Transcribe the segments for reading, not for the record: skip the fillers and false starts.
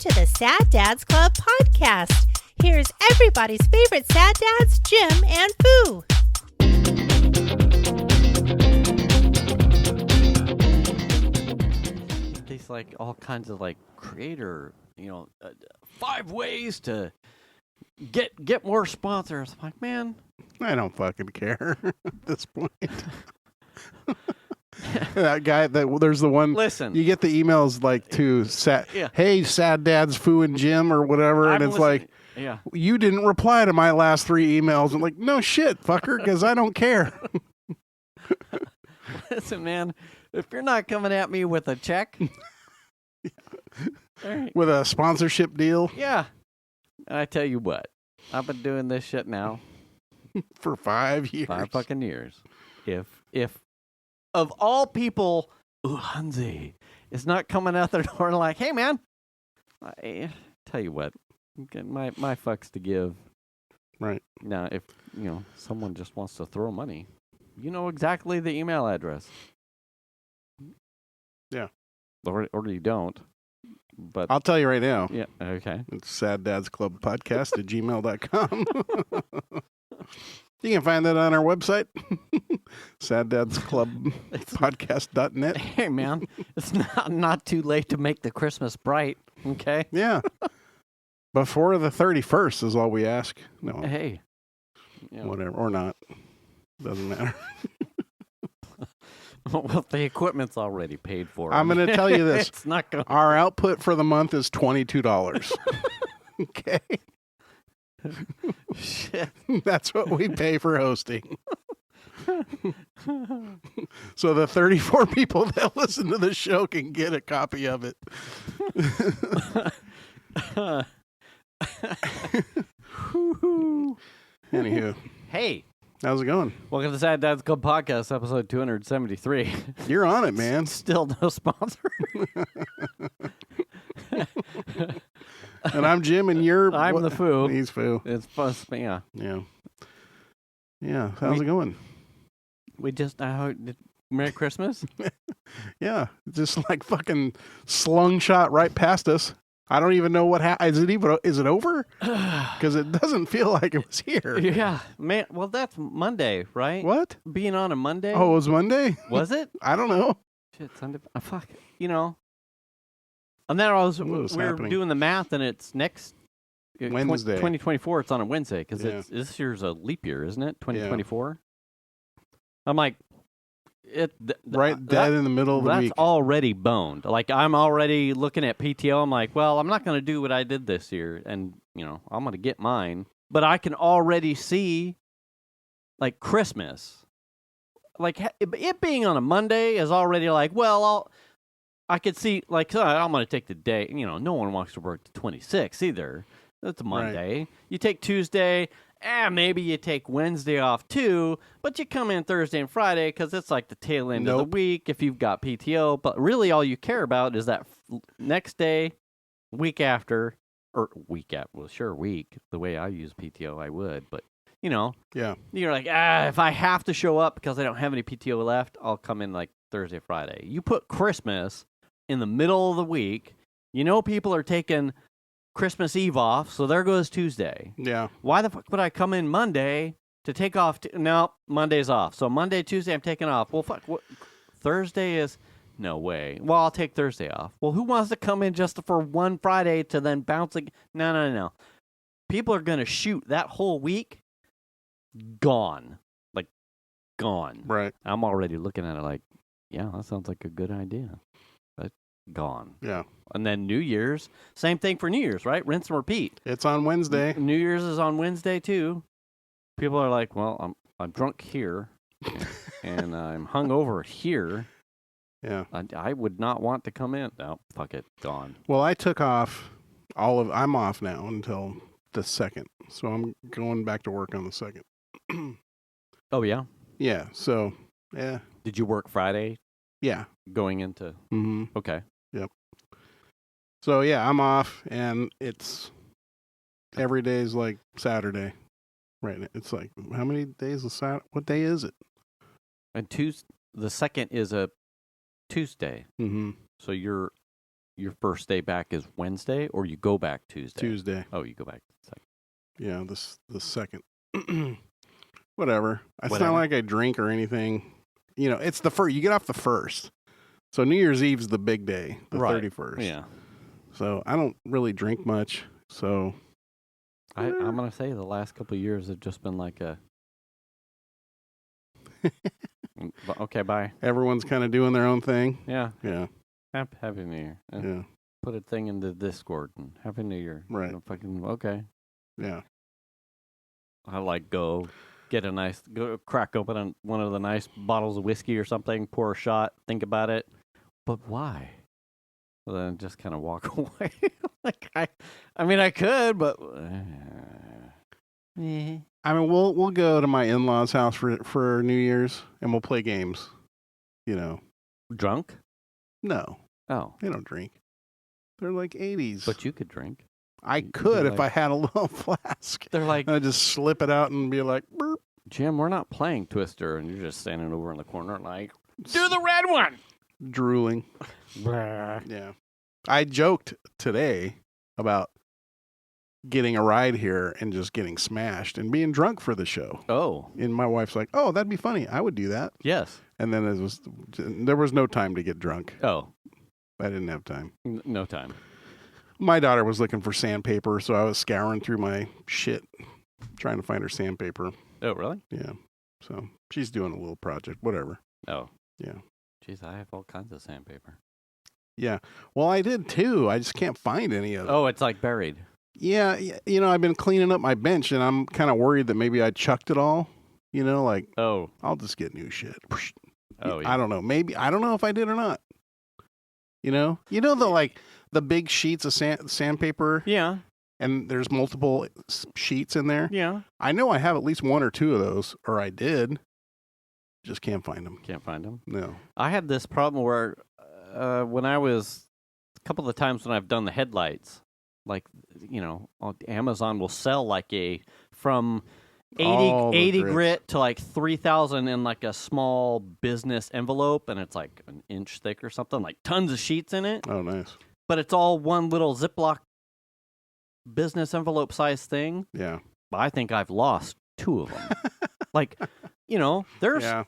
to the Sad Dads Club podcast. Here's everybody's favorite sad dads, Jim and Foo. These like all kinds of like creator, 5 ways to get more sponsors. I'm like, man, I don't fucking care at this point. That guy, there's the one. Listen, you get the emails like to hey, sad dads, Foo and Jim or whatever, and it's like, yeah, you didn't reply to my last 3 emails. I'm like, no shit, fucker, because I don't care. Listen, man, if you're not coming at me with a check, right. With a sponsorship deal, yeah, and I tell you what, I've been doing this shit now for 5 years, 5 fucking years. If of all people, Hansi is not coming out their door like, hey, man, I tell you what, get my fucks to give. Right. Now, if, someone just wants to throw money, you know exactly the email address. Yeah. Or you don't. But I'll tell you right now. Yeah, okay. It's saddadsclubpodcast@gmail.com. You can find that on our website, saddadsclubpodcast.net. Hey, man, it's not too late to make the Christmas bright, okay? Yeah. Before the 31st is all we ask. No. Hey. Whatever. Or not. Doesn't matter. Well, the equipment's already paid for. I'm going to tell you this. It's not going. Our output for the month is $22. Okay. Shit. That's what we pay for hosting. So the 34 people that listen to the show can get a copy of it. Anywho. Hey. How's it going? Welcome to the Sad Dads Club Podcast, episode 273. You're on it, man. Still no sponsor. And I'm Jim, and I'm the Foo. He's Foo. It's fun. Yeah. Yeah. Yeah. How's it going? We just Merry Christmas. Yeah. Just like fucking slungshot right past us. I don't even know what happened. Is it over? Because it doesn't feel like it was here. Yeah, man. Well, that's Monday, right? What? Being on a Monday? Oh, it was Monday? Was it? I don't know. Shit, Sunday. Fuck. And then we're doing the math, and it's next Wednesday. 2024. It's on a Wednesday because this year's a leap year, isn't it? 2024. Yeah. I'm like, dead in the middle of the week. That's already boned. Like, I'm already looking at PTO. I'm like, well, I'm not going to do what I did this year, and I'm going to get mine. But I can already see, like, Christmas. Like, it being on a Monday is already like, well, I could see, like, I'm going to take the day. No one wants to work the 26th either. That's a Monday. Right. You take Tuesday. Maybe you take Wednesday off too, but you come in Thursday and Friday because it's like the tail end of the week if you've got PTO. But really all you care about is that next day, week after, or week. The way I use PTO, I would. But, yeah. You're like, if I have to show up because I don't have any PTO left, I'll come in like Thursday, Friday. You put Christmas in the middle of the week, people are taking Christmas Eve off, so there goes Tuesday. Yeah. Why the fuck would I come in Monday to take off? No, Monday's off. So Monday, Tuesday, I'm taking off. Well, fuck. What? Thursday is... No way. Well, I'll take Thursday off. Well, who wants to come in just for one Friday to then bounce again? No. People are going to shoot that whole week gone. Like, gone. Right. I'm already looking at it like, yeah, that sounds like a good idea. But gone. Yeah. And then New Year's, same thing for New Year's, right? Rinse and repeat. It's on Wednesday. New Year's is on Wednesday too. People are like, well, I'm drunk here, and I'm hungover here. Yeah. I would not want to come in. No, fuck it, gone. Well, I took off I'm off now until the 2nd, so I'm going back to work on the 2nd. Oh yeah. Yeah. So yeah. Did you work Friday? Yeah. Going into. Mm-hmm. Okay. Yep. So yeah, I'm off, and it's every day is like Saturday, right? It's like, how many days is Saturday? What day is it? And the 2nd is a Tuesday. Mm-hmm. So you're your first day back is Wednesday, or you go back Tuesday? Tuesday. Oh, you go back second. Yeah, the second. Whatever. It's Whatever. not like I drink or anything. You know, it's the first. You get off the 1st. So New Year's Eve's the big day, the Right. 31st. Yeah. So I don't really drink much. So I'm going to say the last couple of years have just been like a... Okay, bye. everyone's kind of doing their own thing. Yeah. Yeah. Happy New Year. Yeah. Put a thing into Discord and Happy New Year. Right. Fucking, okay. Yeah. I like go crack open one of the nice bottles of whiskey or something, pour a shot, think about it. But why? Well, then just kind of walk away. Like I mean, I could, but I mean, we'll go to my in-laws' house for New Year's and we'll play games. You know. Drunk? No, Oh, they don't drink. They're like 80s. but you could drink. I could if like- I had a little flask. They're like, I'd just slip it out and be like, burp. Jim, we're not playing Twister, and you're just standing over in the corner like, do the red one. Drooling. Yeah. I joked today about getting a ride here and just getting smashed and being drunk for the show. Oh, And my wife's like, "Oh, that'd be funny. I would do that." yes. And then there was no time to get drunk. Oh, I didn't have time. no time. My daughter was looking for sandpaper, so I was scouring through my shit trying to find her sandpaper. Oh, really? Yeah. So she's doing a little project, whatever. Oh. Yeah. Jeez, I have all kinds of sandpaper. Yeah. Well, I did too. I just can't find any of it. Oh, it's like buried. Yeah. You know, I've been cleaning up my bench and I'm kind of worried that maybe I chucked it all. You know, like, Oh. I'll just get new shit. Oh, yeah. I don't know. Maybe. I don't know if I did or not. You know the big sheets of sandpaper Yeah. and there's multiple sheets in there. Yeah. I know I have at least one or two of those, or I did. Just can't find them. Can't find them. No. I had this problem where when I was, a couple of times when I've done the headlights, like, you know, Amazon will sell like from 80 grit to like 3,000 in like a small business envelope, and it's like an inch thick or something, like tons of sheets in it. Oh, nice. But it's all one little Ziploc business envelope size thing. Yeah. I think I've lost 2 of them. Like, you know, there's Yeah.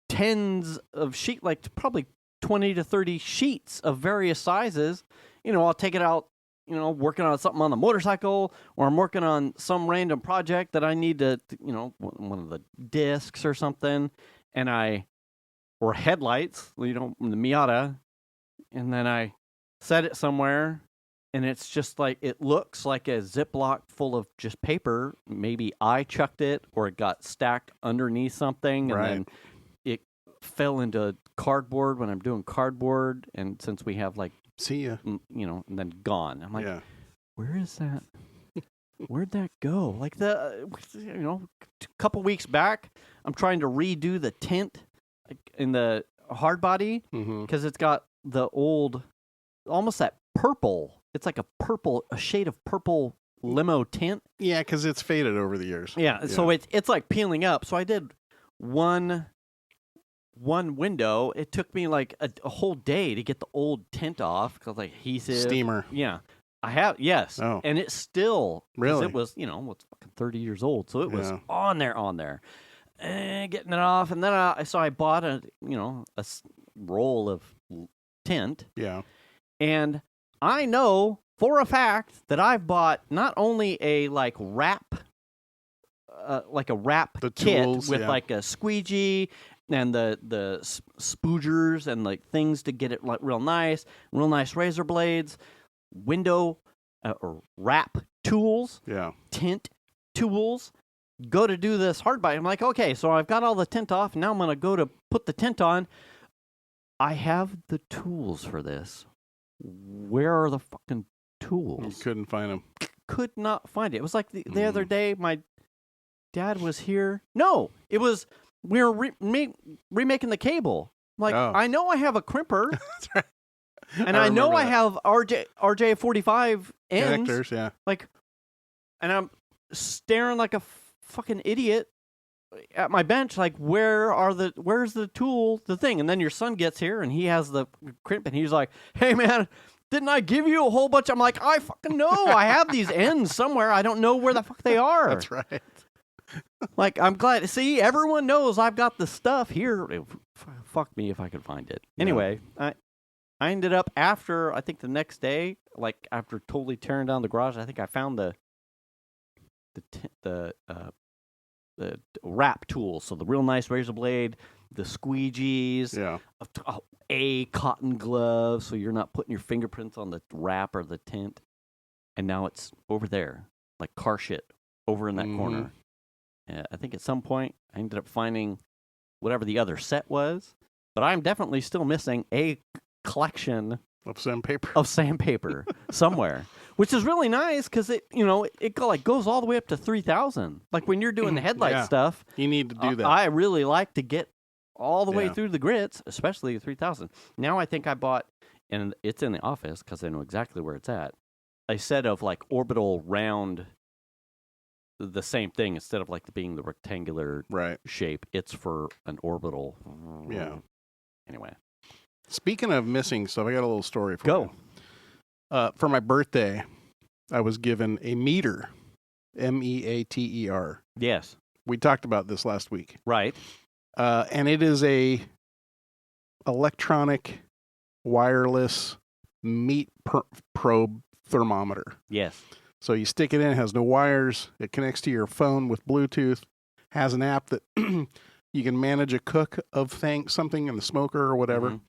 tens of sheet, like probably 20 to 30 sheets of various sizes. You know, I'll take it out, you know, working on something on the motorcycle, or I'm working on some random project that I need to, you know, one of the discs or something, or headlights, you know, the Miata, and then I set it somewhere, and it's just like, it looks like a Ziploc full of just paper. Maybe I chucked it, or it got stacked underneath something, and then it fell into cardboard when I'm doing cardboard, and since we have like, See ya. you know, and then gone. I'm like, Yeah. where is that? Where'd that go? Like you know, a couple weeks back, I'm trying to redo the tint in the hard body Mm-hmm. because it's got the old, almost that purple. It's like a shade of purple limo tint. Yeah, because it's faded over the years. Yeah, so it's like peeling up. So I did one window. It took me like a whole day to get the old tint off because like adhesive. Steamer. Yeah. I have, yes. Oh. And it's still, 'cause Really? it was, you know, it's fucking 30 years old. So it was Yeah. on there. Getting it off. And then I bought a roll of tint. Yeah. And I know for a fact that I've bought not only a like wrap The kit tools, with yeah. like a squeegee and the spoogers and like things to get it like real nice razor blades, window or wrap tools, Yeah. tint tools. Go to do this hard bite. I'm like, okay, so I've got all the tint off. Now I'm gonna go to put the tint on. I have the tools for this. Where are the fucking You tools? couldn't find them. Could not find it. It was like the other day, my dad was here. No, it was, we were remaking the cable. Like, Oh. I know I have a crimper, That's right. and I know remember I that. have RJ45 ends. Connectors, yeah. Like, and I'm staring like a fucking idiot at my bench. Like, where's the tool, the thing? And then your son gets here, and he has the crimp, and he's like, "Hey, man, didn't I give you a whole bunch? I'm like, I fucking know. I have these ends somewhere. I don't know where the fuck they are. That's right. Like, I'm glad. See, everyone knows I've got the stuff here. Fuck me if I could find it. Anyway, I ended up after, I think the next day, like after totally tearing down the garage, I think I found the wrap tool. So the real nice razor blade, the squeegees, a cotton glove, so you're not putting your fingerprints on the wrap or the tint. And now it's over there, like car shit, over in that corner. I think at some point I ended up finding whatever the other set was, but I'm definitely still missing a collection of sandpaper somewhere, which is really nice because it goes all the way up to 3,000. Like when you're doing the headlight stuff, you need to do that. I really like to get all the way through the grits, especially 3,000. Now I think I bought, and it's in the office because I know exactly where it's at, a set of like orbital round. The same thing, instead of like being the rectangular shape, it's for an orbital. Yeah. Anyway. Speaking of missing stuff, I got a little story for you. For my birthday, I was given a meter. MEATER. Yes. We talked about this last week. Right. And it is a electronic wireless meat probe thermometer. Yes. So you stick it in, it has no wires, it connects to your phone with Bluetooth, has an app that you can manage a cook of something in the smoker or whatever.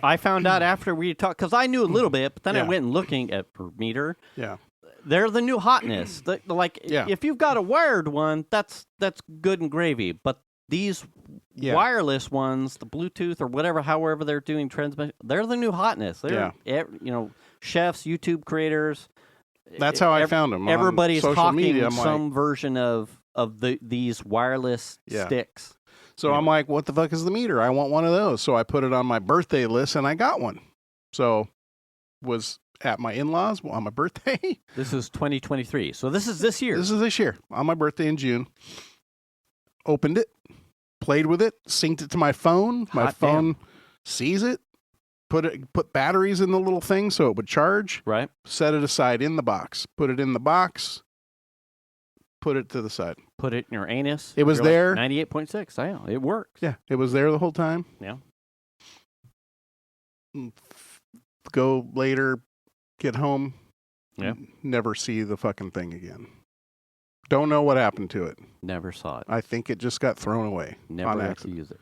I found out after we talked, because I knew a little bit, but then I went and looking at per meter. Yeah. They're the new hotness. If you've got a wired one, that's good and gravy. But these wireless ones, the Bluetooth or whatever, however they're doing transmission, they're the new hotness. They're, chefs, YouTube creators. That's how I found them. Everybody's social talking media, some version of these wireless sticks. So I'm like, what the fuck is the meter? I want one of those. So I put it on my birthday list, and I got one. So was at my in-laws on my birthday. This is 2023. So this is this year. This is this year. On my birthday in June. Opened it, played with it, synced it to my phone. My phone sees it. Put batteries in the little thing so it would charge. Right. Set it aside in the box. Put it in the box. Put it to the side. Put it in your anus. It was there. 98.6. Yeah, it works. Yeah, it was there the whole time. Yeah. Go later, get home. Yeah. Never see the fucking thing again. Don't know what happened to it. Never saw it. I think it just got thrown away. Never got to use it.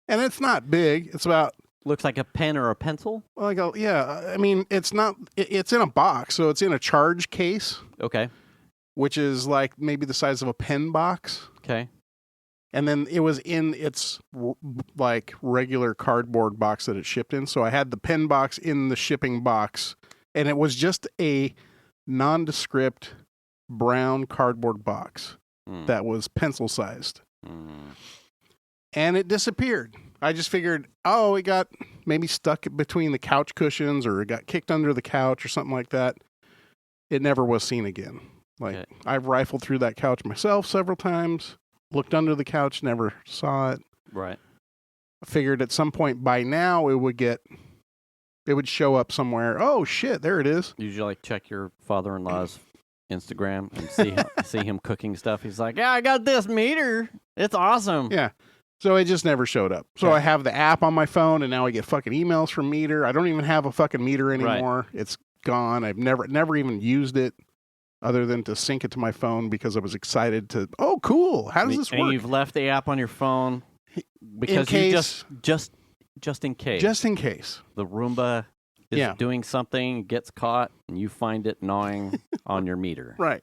And it's not big. It's about... Looks like a pen or a pencil? I mean, it's not... It's in a box, so it's in a charge case. Okay. Which is like maybe the size of a pen box. Okay. And then it was in its like regular cardboard box that it shipped in. So I had the pen box in the shipping box, and it was just a nondescript brown cardboard box that was pencil sized. And it disappeared. I just figured, it got maybe stuck between the couch cushions, or it got kicked under the couch or something like that. It never was seen again. I've rifled through that couch myself several times, looked under the couch, never saw it. Right. I figured at some point by now it would show up somewhere. Oh shit, there it is. Usually check your father-in-law's Instagram and see him cooking stuff. He's like, yeah, I got this meter. It's awesome. Yeah. So it just never showed up. So I have the app on my phone, and now I get fucking emails from Meter. I don't even have a fucking meter anymore. Right. It's gone. I've never even used it other than to sync it to my phone because I was excited to, cool. How does this work? And you've left the app on your phone because you just in case. Just in case. The Roomba is doing something, gets caught, and you find it gnawing on your meter. Right.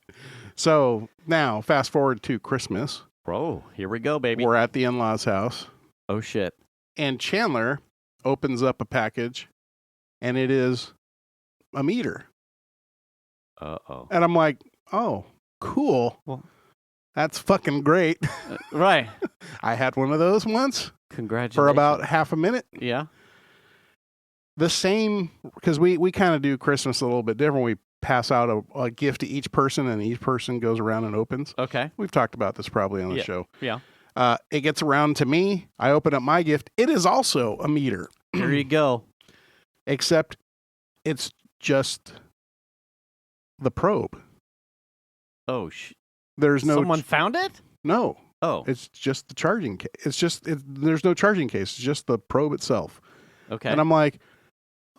So now, fast forward to Christmas. Bro, here we go, baby. We're at the in-laws' house. Oh, shit. And Chandler opens up a package, and it is a meter. Uh-oh. And I'm like, oh, cool. Well, that's fucking great. Right. I had one of those once. Congratulations. For about half a minute. Yeah. The same, because we kind of do Christmas a little bit different. We pass out a gift to each person, and each person goes around and opens. Okay. We've talked about this probably on the show. Yeah. It gets around to me. I open up my gift. It is also a meter. There you go. Except It's just the probe. Oh, There's no someone found it? no. Oh, It's just the charging case. There's no charging case. It's just the probe itself. okay. And I'm like,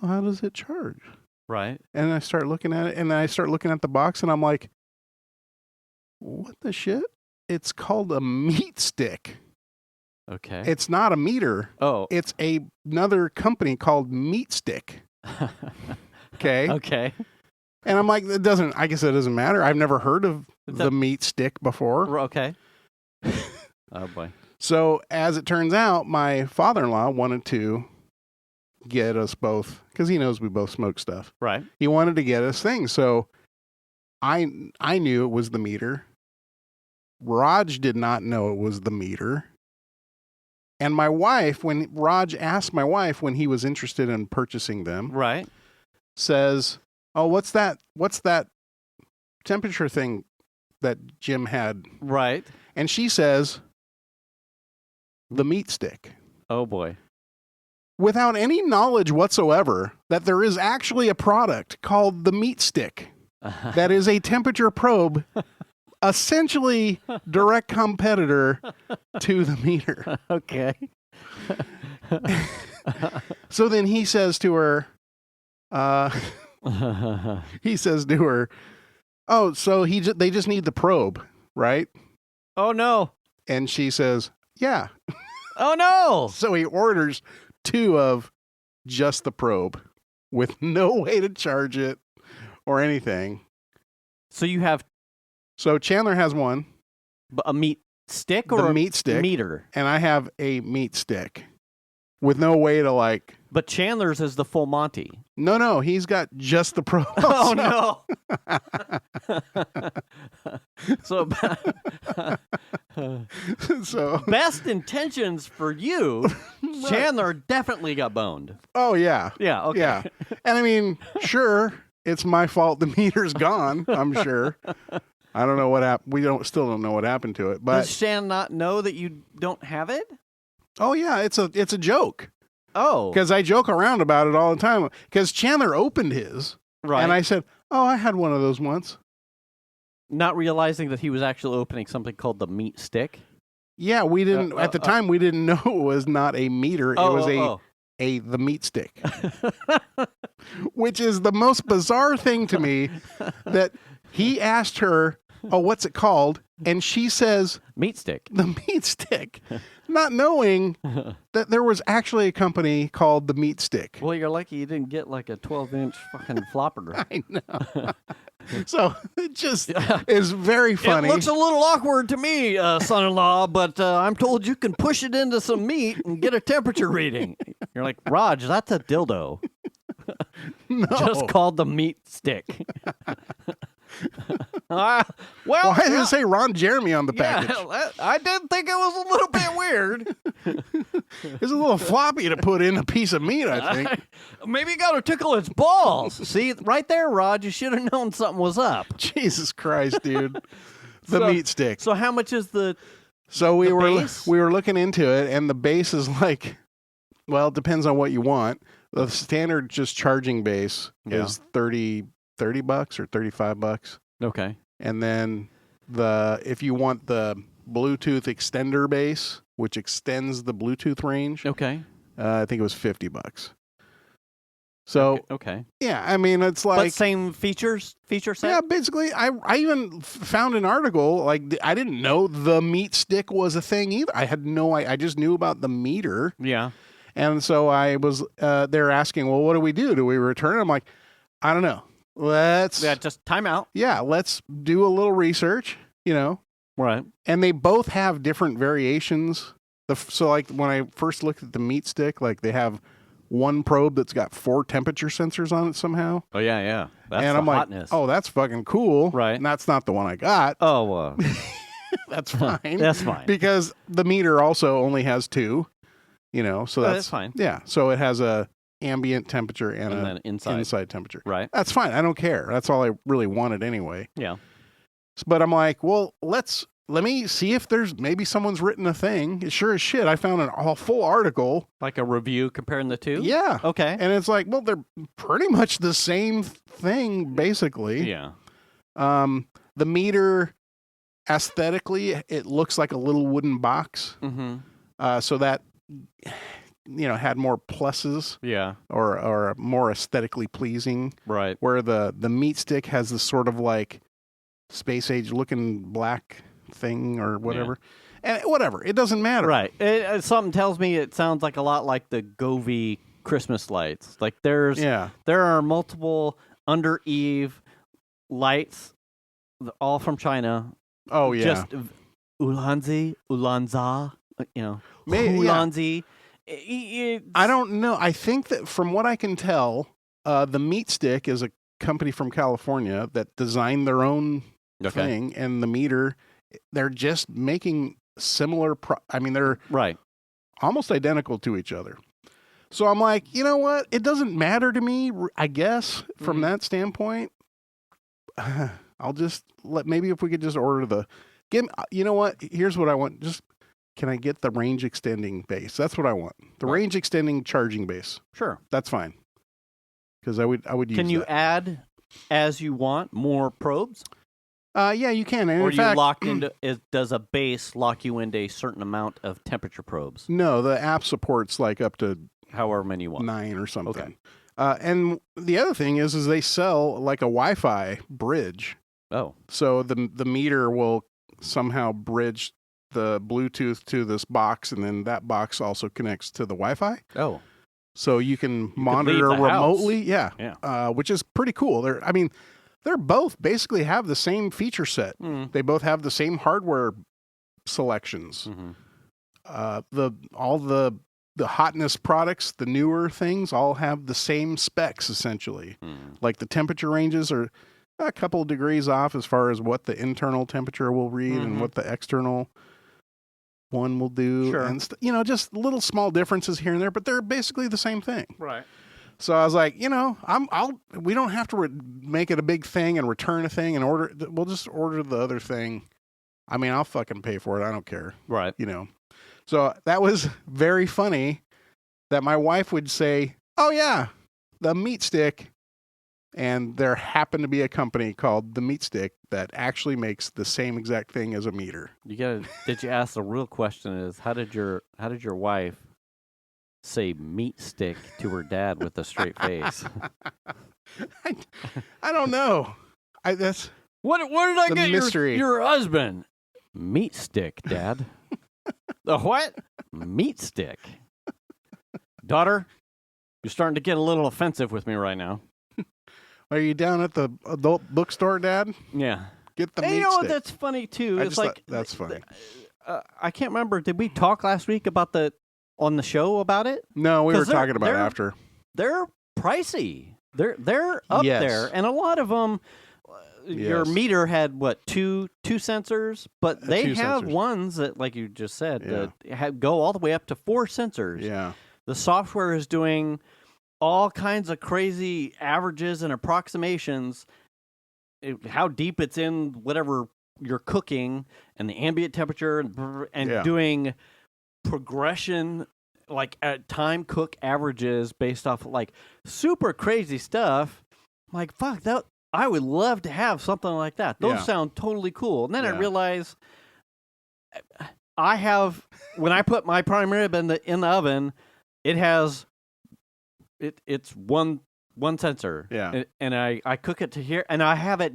well, how does it charge? Right. And I start looking at it, and then I start looking at the box, and I'm like, what the shit? It's called a meat stick. Okay. It's not a meter. Oh. It's another company called Meat Stick. Okay. Okay. And I'm like, I guess it doesn't matter. I've never heard of the meat stick before. Okay. Oh, boy. So as it turns out, my father-in-law wanted to get us both, because he knows we both smoke stuff. Right. He wanted to get us things. So I knew it was the meter. Raj did not know it was the meter. And my wife, when Raj asked my wife when he was interested in purchasing them, Right. says, "Oh, what's that temperature thing that Jim had?" Right. And she says, "The meat stick." Oh, boy. Without any knowledge whatsoever that there is actually a product called the meat stick that is a temperature probe, essentially direct competitor to the meter. Okay. So then he says to her, "Oh, so they just need the probe, right?" Oh, no. And she says, "Yeah." Oh, no. So he orders 2 of just the probe with no way to charge it or anything. So you have So Chandler has one, a meat stick or the a meat stick, meter? and I have a meat stick with no way to like. But Chandler's is the full Monty. No, he's got just the probe. Oh, no. So, So, best intentions for you, Chandler definitely got boned. oh yeah, Yeah, okay. yeah. And I mean, sure, it's my fault the meter's gone. I'm sure. I don't know what happened. Still don't know what happened to it. But Does Shan not know that you don't have it? oh yeah, it's a joke. Oh. Because I joke around about it all the time. Because Chandler opened his, Right. and I said, "Oh, I had one of those once." Not realizing that he was actually opening something called the meat stick. Yeah, we didn't at the time. We didn't know it was not a meter. It was the meat stick, which is the most bizarre thing to me. That he asked her, "Oh, what's it called?" And she says, Meat stick. "The meat stick," not knowing that there was actually a company called the Meat Stick. Well, you're lucky you didn't get like a 12-inch fucking flopper. I know. So it just is very funny. It looks a little awkward to me, son-in-law, but I'm told you can push it into some meat and get a temperature reading. You're like, Raj, that's a dildo. No. Just called the meat stick. Well, Why does it say Ron Jeremy on the package? yeah, I did think it was a little bit weird. It's a little floppy to put in a piece of meat, I think. Maybe you got to tickle its balls. See, right there, Rod, you should have known something was up. Jesus Christ, dude. The meat stick. So how much is the So base? we were looking into it, and the base is like, well, it depends on what you want. The standard just charging base is $30 or $35. Okay. And then if you want the Bluetooth extender base, which extends the Bluetooth range, Okay. I think it was $50. So Okay. yeah, I mean it's like But same feature set? yeah, basically I even found an article like I didn't know the meat stick was a thing either. I had no I just knew about the meter. Yeah. And so I was they're asking, well, what do we do? Do we return it? I'm like, I don't know. Just time out. Yeah, let's do a little research, Right. And they both have different variations. So like when I first looked at the meat stick, like they have one probe that's got 4 temperature sensors on it somehow. Oh yeah. That's and the I'm like, hotness. oh, that's fucking cool. Right. And that's not the one I got. Oh, That's fine. that's fine. Because the meter also only has 2, so that's fine. Yeah. So it has a ambient temperature and then inside temperature. Right. That's fine. I don't care. That's all I really wanted anyway. Yeah. But I'm like, well, let's let me see if there's maybe someone's written a thing. It sure as shit. I found a full article. Like a review comparing the two? Yeah. Okay. And it's like, well, they're pretty much the same thing, basically. Yeah. The meter, aesthetically, it looks like a little wooden box. Mm-hmm. So that, had more pluses. Yeah. Or more aesthetically pleasing. Right. Where the meat stick has this sort of like space age looking black thing or whatever. And whatever. It doesn't matter. Right. Something tells me it sounds like a lot like the Govee Christmas lights. Like there are multiple under Eve lights, all from China. Oh yeah. Just Ulanzi, Maybe, Ulanzi. I don't know. I think that from what I can tell, the meat stick is a company from California that designed their own thing, and the meter, they're just making similar. They're right, almost identical to each other. So I'm like, you know what? It doesn't matter to me. I guess from that standpoint, I'll just maybe if we could just order you know what? Here's what I want. Just can I get the range extending base? That's what I want. The range extending charging base. Sure, that's fine. Because I would use. Can you that. add as you want more probes? Yeah, you can. And or in fact, locked into? Does a base lock you into a certain amount of temperature probes? No, the app supports like up to however many you want, 9 or something. Okay. And the other thing is they sell like a Wi-Fi bridge. Oh, so the meter will somehow bridge the Bluetooth to this box, and then that box also connects to the Wi-Fi. Oh, so you can monitor remotely. Yeah. Which is pretty cool. They're both basically have the same feature set. They both have the same hardware selections. All the hotness products, the newer things, all have the same specs essentially. Like the temperature ranges are a couple of degrees off as far as what the internal temperature will read and what the external one will do. Sure. And just little small differences here and there, but they're basically the same thing. Right. So I was like, we don't have to make it a big thing and return a thing and order. We'll just order the other thing. I'll fucking pay for it. I don't care. Right. So that was very funny that my wife would say, oh yeah, the meat stick. And there happened to be a company called The Meat Stick that actually makes the same exact thing as a meter. Did you ask the real question is how did your wife say meat stick to her dad with a straight face? I don't know. What did I get mystery. Your husband? Meat stick, Dad. The what? Meat stick. Daughter, you're starting to get a little offensive with me right now. Are you down at the adult bookstore, Dad? Yeah. Get the meat stick. You know what? That's funny too. It's like that's funny. I can't remember. Did we talk last week on the show about it? No, we were talking about it after. They're pricey. They're up there, and a lot of them. Your meter had two sensors, but they have ones that, like you just said, go all the way up to 4 sensors. Yeah. The software is doing all kinds of crazy averages and approximations, how deep it's in whatever you're cooking, and the ambient temperature, and doing progression, like at time cook averages based off like super crazy stuff. I'm like, fuck, I would love to have something like that. Those sound totally cool. And then I realize when I put my prime rib in the oven, it has... It's one sensor. Yeah. And I cook it to here, and I have it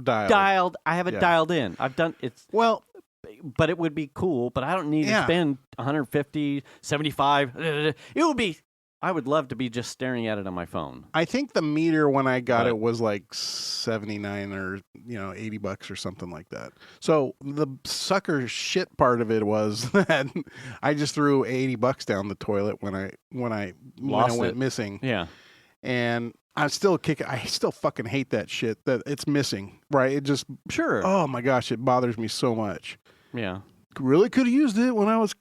dialed. I have it dialed in. I've done it's but it would be cool, but I don't need to spend 150, 75. It would be I would love to be just staring at it on my phone. I think the meter when I got it was like $79 or $80 or something like that. So the sucker shit part of it was that I just threw $80 down the toilet when I went missing. Yeah, and I still fucking hate that shit that it's missing. Right? It just Oh my gosh, it bothers me so much. Yeah, really could have used it when I was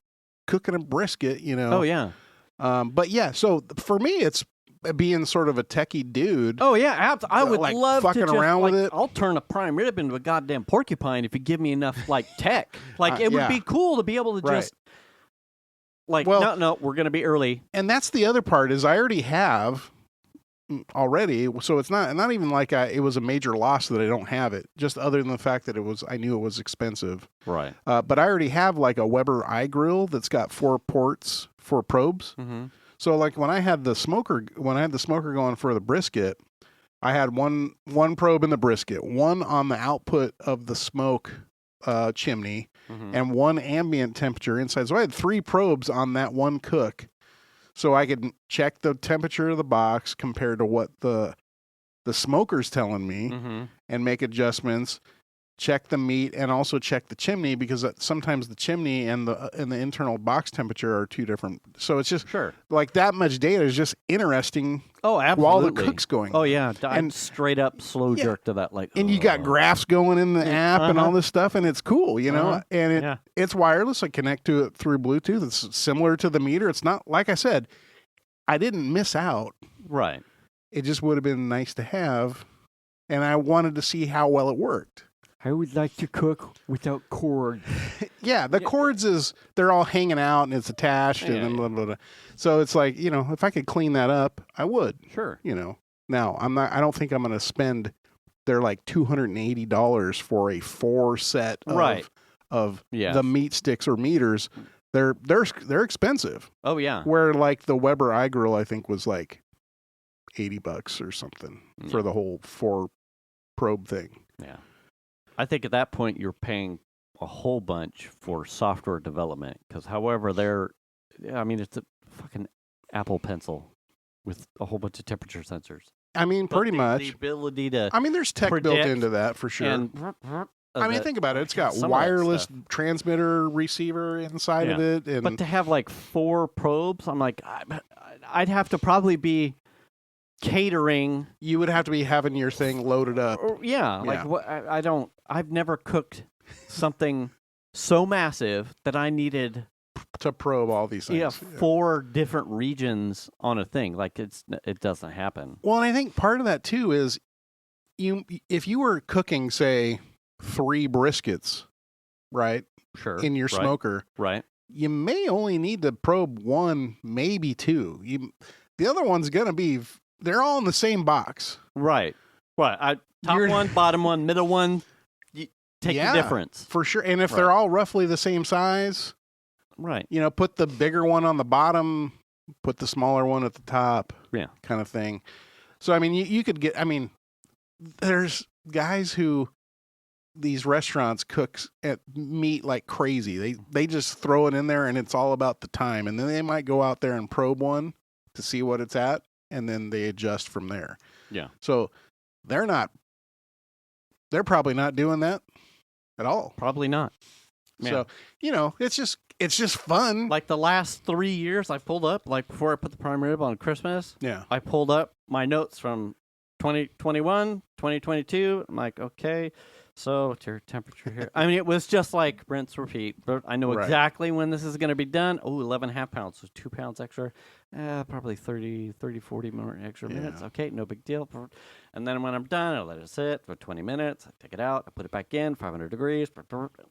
cooking a brisket. Oh yeah. But yeah, so for me, it's being sort of a techie dude. Oh yeah, I would like, love fucking to just, around with it. I'll turn a prime rib into a goddamn porcupine if you give me enough like tech. Like it would yeah. be cool to be able to Right. just like Well- no, we're gonna be early. And that's the other part is I already have already, so it's not even like it was a major loss that I don't have it. Just other than the fact that I knew it was expensive. Right. But I already have like a Weber iGrill that's got 4 ports for probes. Mm-hmm. So like when I had the smoker going for the brisket, I had one probe in the brisket, one on the output of the smoke chimney, Mm-hmm. and one ambient temperature inside. So I had 3 probes on that one cook. So I could check the temperature of the box compared to what the smoker's telling me Mm-hmm. and make adjustments, check the meat, and also check the chimney because sometimes the chimney and the internal box temperature are 2 different. So it's just Sure. like that much data is just interesting Oh, absolutely. while the cook's going. Oh yeah, I And- straight up slow Yeah. jerk to that like. And you got graphs going in the app and all this stuff, and it's cool, you know. And it's wireless. I connect to it through Bluetooth. It's similar to the meter. It's not, like I said, I didn't miss out. Right. It just would have been nice to have, and I wanted to see how well it worked. I would like to cook without cord. Yeah, the cords they're all hanging out and it's attached and then blah, blah, blah. So it's like, you know, if I could clean that up, I would. Sure. You know. Now, I don't think I'm going to spend they're like $280 for a 4 set of the meat sticks or meters. They're expensive. Oh yeah. Where like the Weber iGrill I think was like $80 or something for the whole 4 probe thing. Yeah. I think at that point you're paying a whole bunch for software development because however it's a fucking Apple Pencil with a whole bunch of temperature sensors. I mean, pretty much. The ability to I mean, there's tech built predict into that for sure. and I mean, think about it. It's got some of that wireless stuff. transmitter receiver inside of it. And But to have like 4 probes, I'm like, I'd have to probably be catering. you would have to be having your thing loaded up. Like what? I've never cooked something so massive that I needed To probe all these things. 4 different regions on a thing. Like it doesn't happen. Well, and I think part of that too is if you were cooking, say, 3 briskets, right, Sure. in your smoker, Right. you may only need to probe 1, maybe 2. The other one's going to be, they're all in the same box. Right. What? Top one, bottom one, middle one. You take the difference. For sure. And if they're all roughly the same size, Right. you know, put the bigger one on the bottom, put the smaller one at the top. Yeah. Kind of thing. So, I mean, you could get, I mean, there's guys who, these restaurants cooks at meat like crazy. They just throw it in there and it's all about the time. And then they might go out there and probe one to see what it's at. And then they adjust from there. Yeah. So they're probably not doing that at all. Probably not. Man. So, you know, it's just fun. Like the last 3 years, I pulled up, like before I put the prime rib on Christmas, Yeah. I pulled up my notes from 2021, 2022. I'm like, okay, so what's your temperature here? I mean, it was just like rinse, repeat. I know exactly when this is going to be done. Oh, 11.5 pounds, so 2 pounds extra. Probably 30, 40 more extra minutes. Okay, no big deal. And then when I'm done, I let it sit for 20 minutes. I take it out. I put it back in, 500 degrees.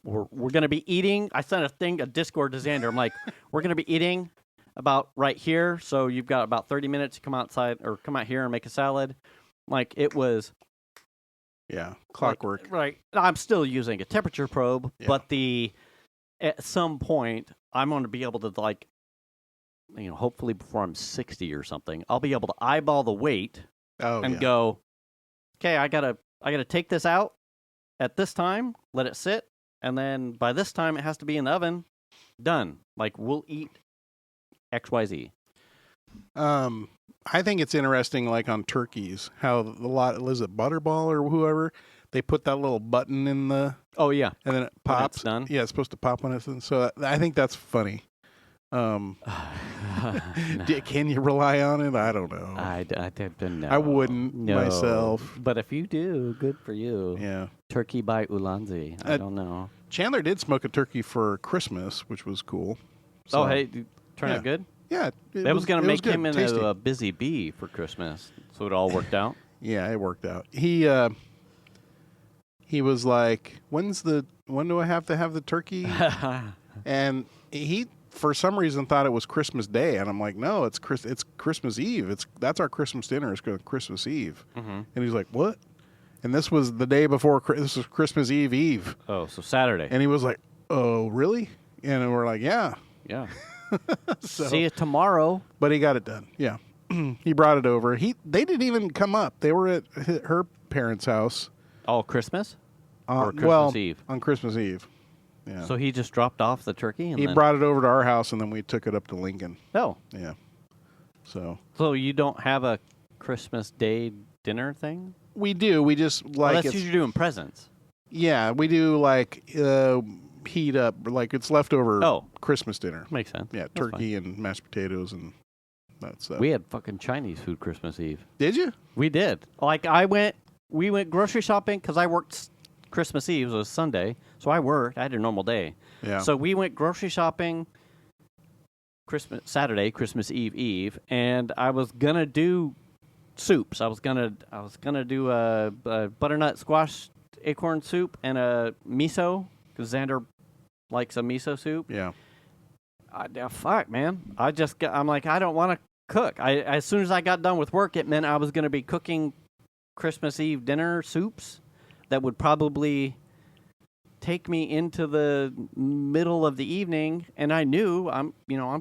We're going to be eating. I sent a Discord to Xander. I'm like, we're going to be eating about right here. So you've got about 30 minutes to come outside or come out here and make a salad. Like it was. Yeah, clockwork. Like, right. I'm still using a temperature probe, but at some point, I'm going to be able to like, you know, hopefully before I'm 60 or something, I'll be able to eyeball the weight and go, okay, I gotta take this out at this time, let it sit, and then by this time it has to be in the oven. Done. Like we'll eat XYZ. I think it's interesting, like on turkeys, how is it Butterball or whoever, they put that little button in the. Oh yeah, and then it pops. It's done. Yeah, it's supposed to pop when it's done. So I think that's funny. Can you rely on it? I don't know. I don't know. I wouldn't myself. But if you do, good for you. Yeah. Turkey by Ulanzi. I don't know. Chandler did smoke a turkey for Christmas, which was cool. So, hey, turn out good? Yeah, That was going to make good, him tasty. into a busy bee for Christmas, so it all worked out. Yeah, it worked out. He was like, when do I have to have the turkey? And he, for some reason, thought it was Christmas Day, and I'm like, no, it's Christmas Eve. That's our Christmas dinner. It's Christmas Eve. Mm-hmm. And he's like, what? And this was the day before. This was Christmas Eve. Oh, so Saturday. And he was like, oh, really? And we're like, yeah. Yeah. So, See you tomorrow. but he got it done. Yeah. He brought it over. They didn't even come up. They were at her parents' house. Oh, Christmas? Or Christmas well, Eve? On Christmas Eve. Yeah. So he just dropped off the turkey? And he then... brought it over to our house, and then we took it up to Lincoln. Oh. Yeah. So you don't have a Christmas Day dinner thing? we do. We just like that's usually doing presents. Yeah, we do like heat up like it's leftover Christmas dinner. Makes sense. Yeah, That's turkey and mashed potatoes and that stuff. We had fucking Chinese food Christmas Eve. Did you? We did. Like we went grocery shopping because I worked Christmas Eve. It was Sunday, so I worked. I had a normal day. Yeah. So we went grocery shopping Saturday, Christmas Eve, and I was gonna do soups. I was gonna do a butternut squash acorn soup and a miso because Xander likes a miso soup. Yeah. Fuck, man. I'm like, I don't want to cook. As soon as I got done with work, it meant I was going to be cooking Christmas Eve dinner soups that would probably take me into the middle of the evening, and I knew I'm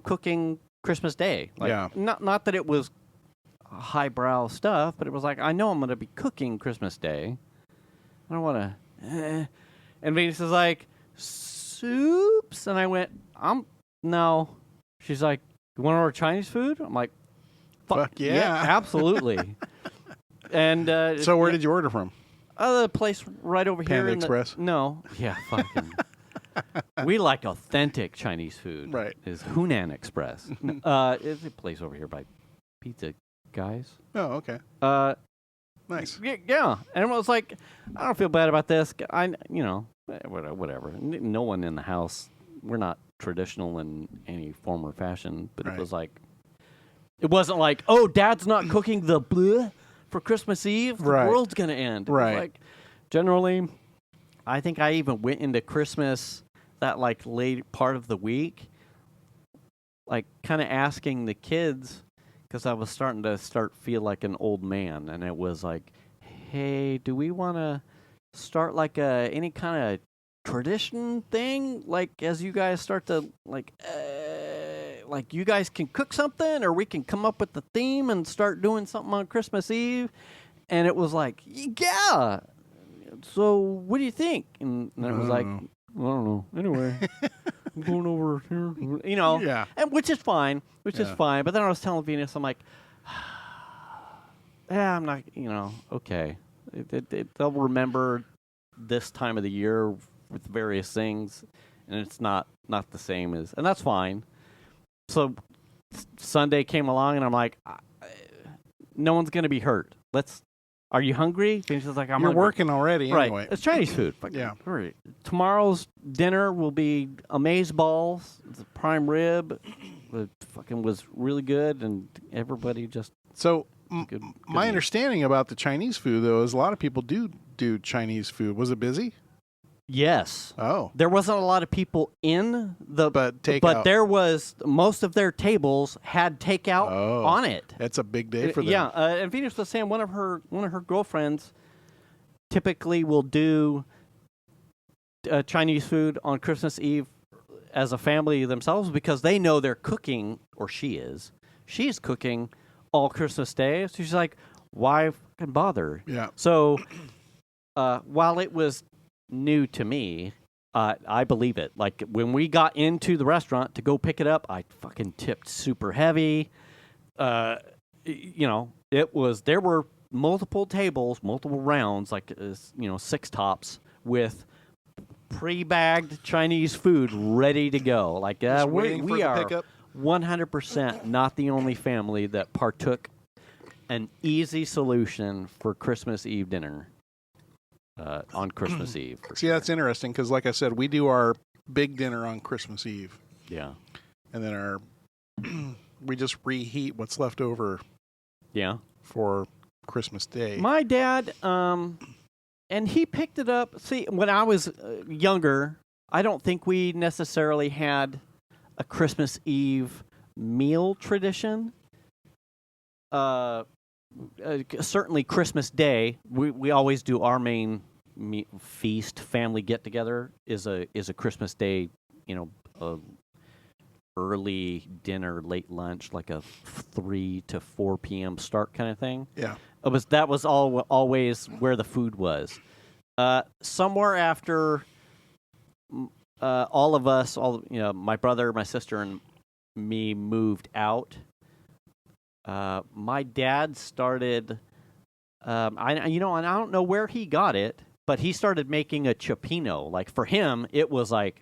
cooking Christmas Day. Like, Yeah. Not that it was highbrow stuff, but it was like, I know I'm going to be cooking Christmas Day. I don't want to. And Venus is like, soups, and I went, no. She's like, you want to order Chinese food? I'm like, Fuck yeah. absolutely. And so where did you order from? The place right over here. Panda Express? No. Yeah, fucking. We like authentic Chinese food. Right. Is Hunan Express. It's a place over here by Pizza Guys. Oh, okay. Nice. Yeah. And I was like, I don't feel bad about this. Whatever. No one in the house. We're not traditional in any form or fashion, but Right. it wasn't like, oh, Dad's not cooking the bleh for Christmas Eve. The Right. world's gonna end. It was Right. like, generally, I think I even went into Christmas that like late part of the week, like kind of asking the kids because I was starting to feel like an old man, and it was like, hey, do we want to start like any kind of tradition thing, like as you guys start to like you guys can cook something, or we can come up with the theme and start doing something on Christmas Eve. And it was like, yeah, so what do you think? And it was like, I don't know. Anyway, I'm going over here, Yeah. and which is fine. But then I was telling Venus, I'm like, yeah, I'm not, okay. They'll remember this time of the year with various things, and it's not the same as, and that's fine. So Sunday came along, and I'm like, no one's gonna be hurt. Are you hungry? Phoenix is like, I'm You're hungry. working already Right. anyway. It's Chinese food. Yeah. Right. Tomorrow's dinner will be amaze balls, the prime rib. It fucking was really good, and everybody just So good my meal. understanding about the Chinese food, though, is a lot of people do Chinese food. Was it busy? Yes. Oh. There wasn't a lot of people in the But takeout. but there was, most of their tables had takeout on it. That's a big day for them. Yeah, and Venus was saying one of her girlfriends typically will do Chinese food on Christmas Eve as a family themselves because they know they're cooking, or she's cooking all Christmas Day. So she's like, why fucking bother? Yeah. So while it was new to me, I believe it. Like when we got into the restaurant to go pick it up, I fucking tipped super heavy. There were multiple tables, multiple rounds, like 6 tops with pre-bagged Chinese food ready to go. Like Just waiting for we the are pickup. 100% not the only family that partook an easy solution for Christmas Eve dinner. On Christmas Eve. See, that's interesting because, like I said, we do our big dinner on Christmas Eve. Yeah. And then our we just reheat what's left over Yeah. for Christmas Day. My dad, and he picked it up. See, when I was younger, I don't think we necessarily had a Christmas Eve meal tradition. Certainly Christmas Day, we always do our main feast, family get together is a Christmas Day, early dinner, late lunch, like a 3 to 4 p.m. start kind of thing. Yeah. That was always where the food was. Somewhere after all of us, my brother, my sister, and me moved out. My dad started. And I don't know where he got it, but he started making a cioppino. Like for him, it was like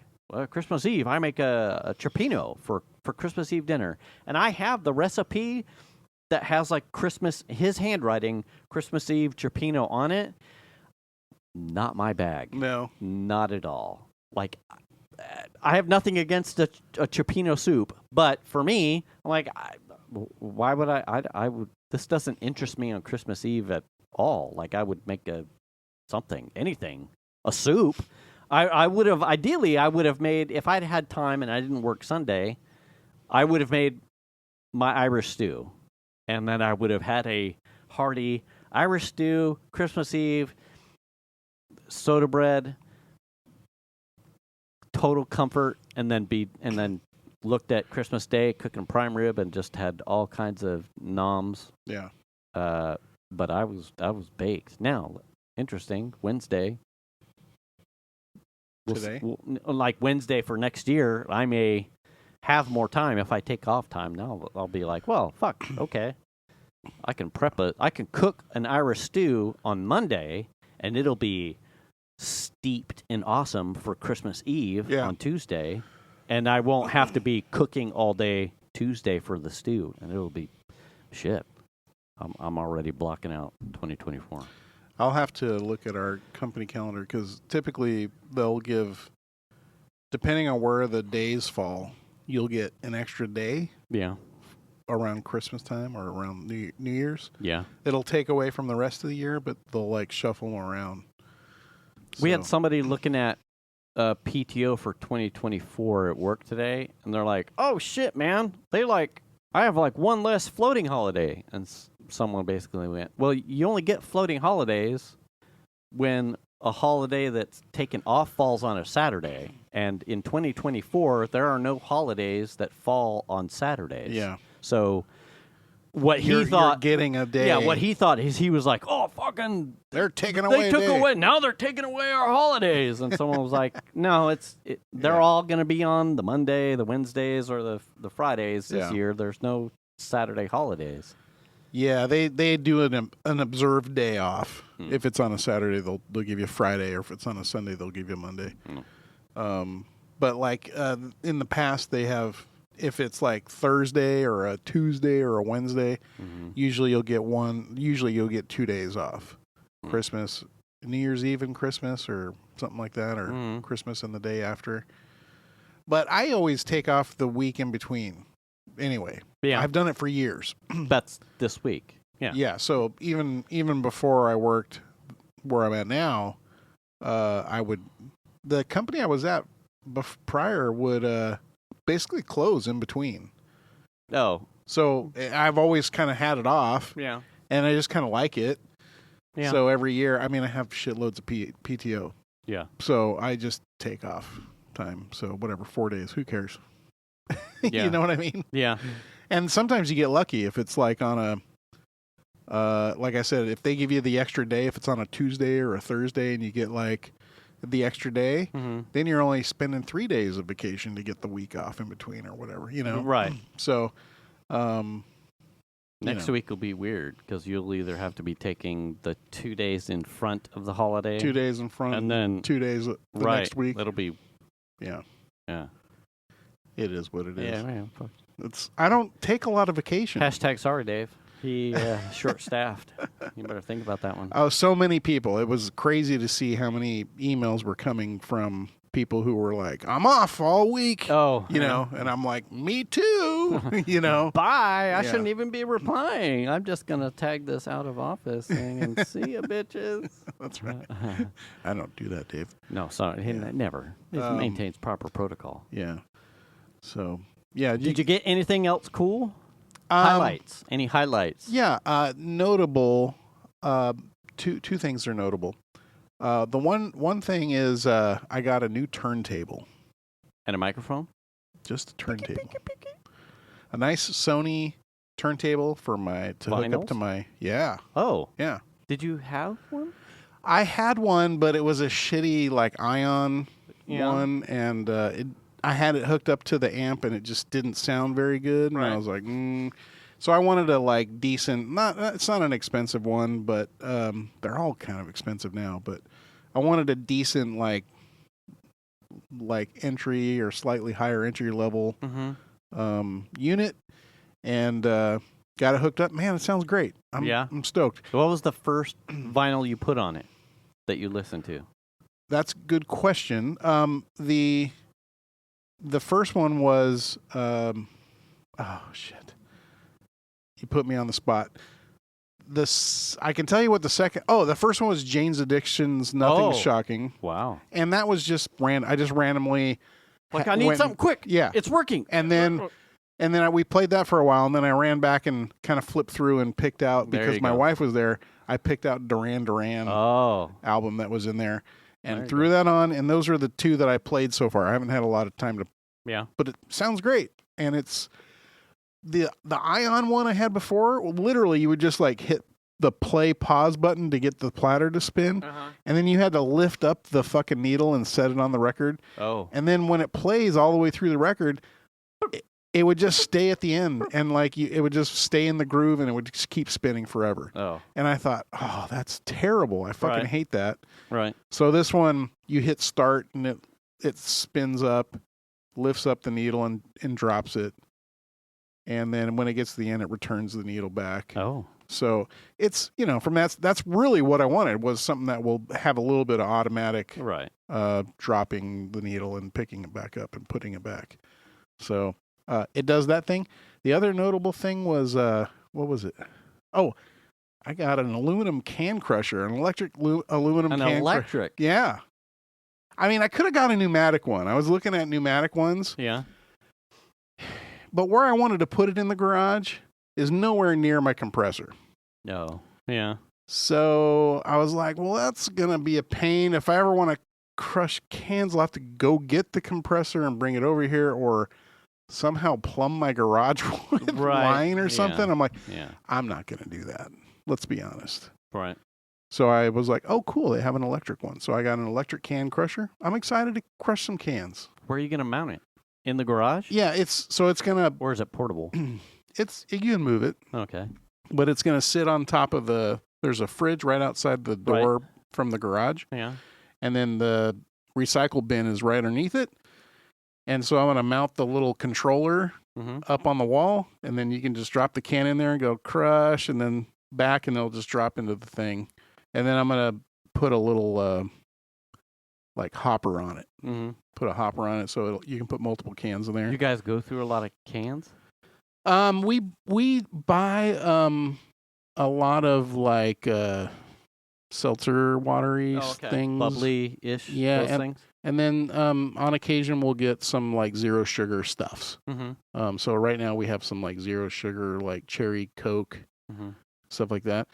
Christmas Eve. I make a cioppino for Christmas Eve dinner, and I have the recipe that has like his handwriting, Christmas Eve cioppino on it. Not my bag. No, not at all. Like, I have nothing against a cioppino soup, but for me, I'm like, why would I would? This doesn't interest me on Christmas Eve at all. Like, I would make anything, a soup. I would have made, if I'd had time and I didn't work Sunday, I would have made my Irish stew. And then I would have had a hearty Irish stew, Christmas Eve, soda bread, total comfort, and then looked at Christmas Day cooking prime rib and just had all kinds of noms. Yeah. But I was baked. Now, interesting, Wednesday. Today? Like Wednesday for next year, I may have more time if I take off time. Now I'll be like, well, fuck, okay. I can cook an Irish stew on Monday, and it'll be steeped and awesome for Christmas Eve on Tuesday, and I won't have to be cooking all day Tuesday for the stew, and it'll be shit. I'm already blocking out 2024. I'll have to look at our company calendar because typically they'll give, depending on where the days fall, you'll get an extra day. Yeah. Around Christmas time or around New Year's. Yeah. It'll take away from the rest of the year, but they'll like shuffle them around. We had somebody looking at PTO for 2024 at work today, and they're like, "Oh shit, man! I have like one less floating holiday." And someone basically went, "Well, you only get floating holidays when a holiday that's taken off falls on a Saturday, and in 2024 there are no holidays that fall on Saturdays." Yeah. So what you're getting a day. Yeah, what he thought is he was like, "Oh, fucking, they're taking away. They took away. Now they're taking away our holidays." And someone was like, "No, they're all going to be on the Monday, the Wednesdays, or the Fridays this year. There's no Saturday holidays." Yeah, they do an observed day off. If it's on a Saturday, they'll give you Friday, or if it's on a Sunday, they'll give you Monday. But like in the past, they have. If it's like Thursday or a Tuesday or a Wednesday, usually you'll get 2 days off. Christmas, New Year's Eve and Christmas or something like that, or Christmas and the day after. But I always take off the week in between anyway. Yeah. I've done it for years. That's this week. Yeah. Yeah, so even before I worked where I'm at now, the company I was at prior would basically close in between. Oh. So I've always kind of had it off. Yeah. And I just kind of like it. Yeah. So every year, I mean, I have shitloads of PTO. Yeah. So I just take off time. So whatever, 4 days, who cares? Yeah. You know what I mean? Yeah. And sometimes you get lucky if it's like on like I said, if they give you the extra day, if it's on a Tuesday or a Thursday and you get like the extra day, then you're only spending 3 days of vacation to get the week off in between or whatever, you know? Right. So, next week will be weird because you'll either have to be taking the 2 days in front of the holiday. 2 days in front. And then 2 days the next week. That'll be. Yeah. Yeah. It is what it is. Yeah, man. I don't take a lot of vacation. # sorry, Dave. He short-staffed. You better think about that one. Oh, so many people. It was crazy to see how many emails were coming from people who were like, I'm off all week. Oh, You know, and I'm like, me too. You know, bye. I Yeah. shouldn't even be replying. I'm just going to tag this out of office thing and see you, bitches. that's right. I don't do that, Dave. No, sorry. He never. He maintains proper protocol. Yeah. So, yeah. Did you get anything else cool? Highlights. Any highlights? Yeah. Notable. Two things are notable. The one thing is I got a new turntable. And a microphone? Just a turntable. A nice Sony turntable for to hook up to my. Yeah. Oh. Yeah. Did you have one? I had one, but it was a shitty like Ion Yeah. one, and I had it hooked up to the amp, and it just didn't sound very good. And Right. I was like, So I wanted a like decent. It's not an expensive one, but they're all kind of expensive now. But I wanted a decent like entry or slightly higher entry level unit, and got it hooked up. Man, it sounds great. I'm stoked. What was the first vinyl you put on it that you listened to? That's a good question. The first one was oh shit. You put me on the spot. I can tell you what the second. Oh, the first one was Jane's Addiction's Nothing's Shocking. Wow. And that was just I just randomly Like I need something quick. Yeah. It's working. And then we played that for a while, and then I ran back and kind of flipped through and picked out, because my wife was there, I picked out Duran Duran album that was in there and threw that on, and those are the two that I played so far. I haven't had a lot of time to. Yeah. But it sounds great, and it's the Ion one I had before. Literally, you would just like hit the play pause button to get the platter to spin, and then you had to lift up the fucking needle and set it on the record. Oh. And then when it plays all the way through the record, it would just stay at the end, and like it would just stay in the groove, and it would just keep spinning forever. Oh. And I thought, oh, that's terrible. I fucking hate that. Right. So this one, you hit start, and it spins up, lifts up the needle, and drops it. And then when it gets to the end, it returns the needle back. Oh. So it's, from that's really what I wanted, was something that will have a little bit of automatic dropping the needle and picking it back up and putting it back. So it does that thing. The other notable thing was, what was it? Oh, I got an aluminum can crusher, an electric aluminum can crusher. An electric? Yeah. I mean, I could have got a pneumatic one. I was looking at pneumatic ones. Yeah. But where I wanted to put it in the garage is nowhere near my compressor. No. Yeah. So I was like, well, that's going to be a pain. If I ever want to crush cans, I'll have to go get the compressor and bring it over here, or somehow plumb my garage with line or something. I'm like, I'm not going to do that. Let's be honest. Right. So I was like, oh, cool. They have an electric one. So I got an electric can crusher. I'm excited to crush some cans. Where are you going to mount it? In the garage? Yeah, it's going to... Or is it portable? You can move it. Okay. But it's going to sit on top of there's a fridge right outside the door from the garage. Yeah. And then the recycle bin is right underneath it. And so I'm going to mount the little controller up on the wall, and then you can just drop the can in there and go crush, and then back, and it'll just drop into the thing. And then I'm going to put a little like hopper on it. Mm-hmm. Put a hopper on it so you can put multiple cans in there. You guys go through a lot of cans? We buy a lot of like seltzer watery things, bubbly-ish. Yeah, those things. And then on occasion we'll get some like zero sugar stuffs. So right now we have some like zero sugar, like cherry Coke, stuff like that.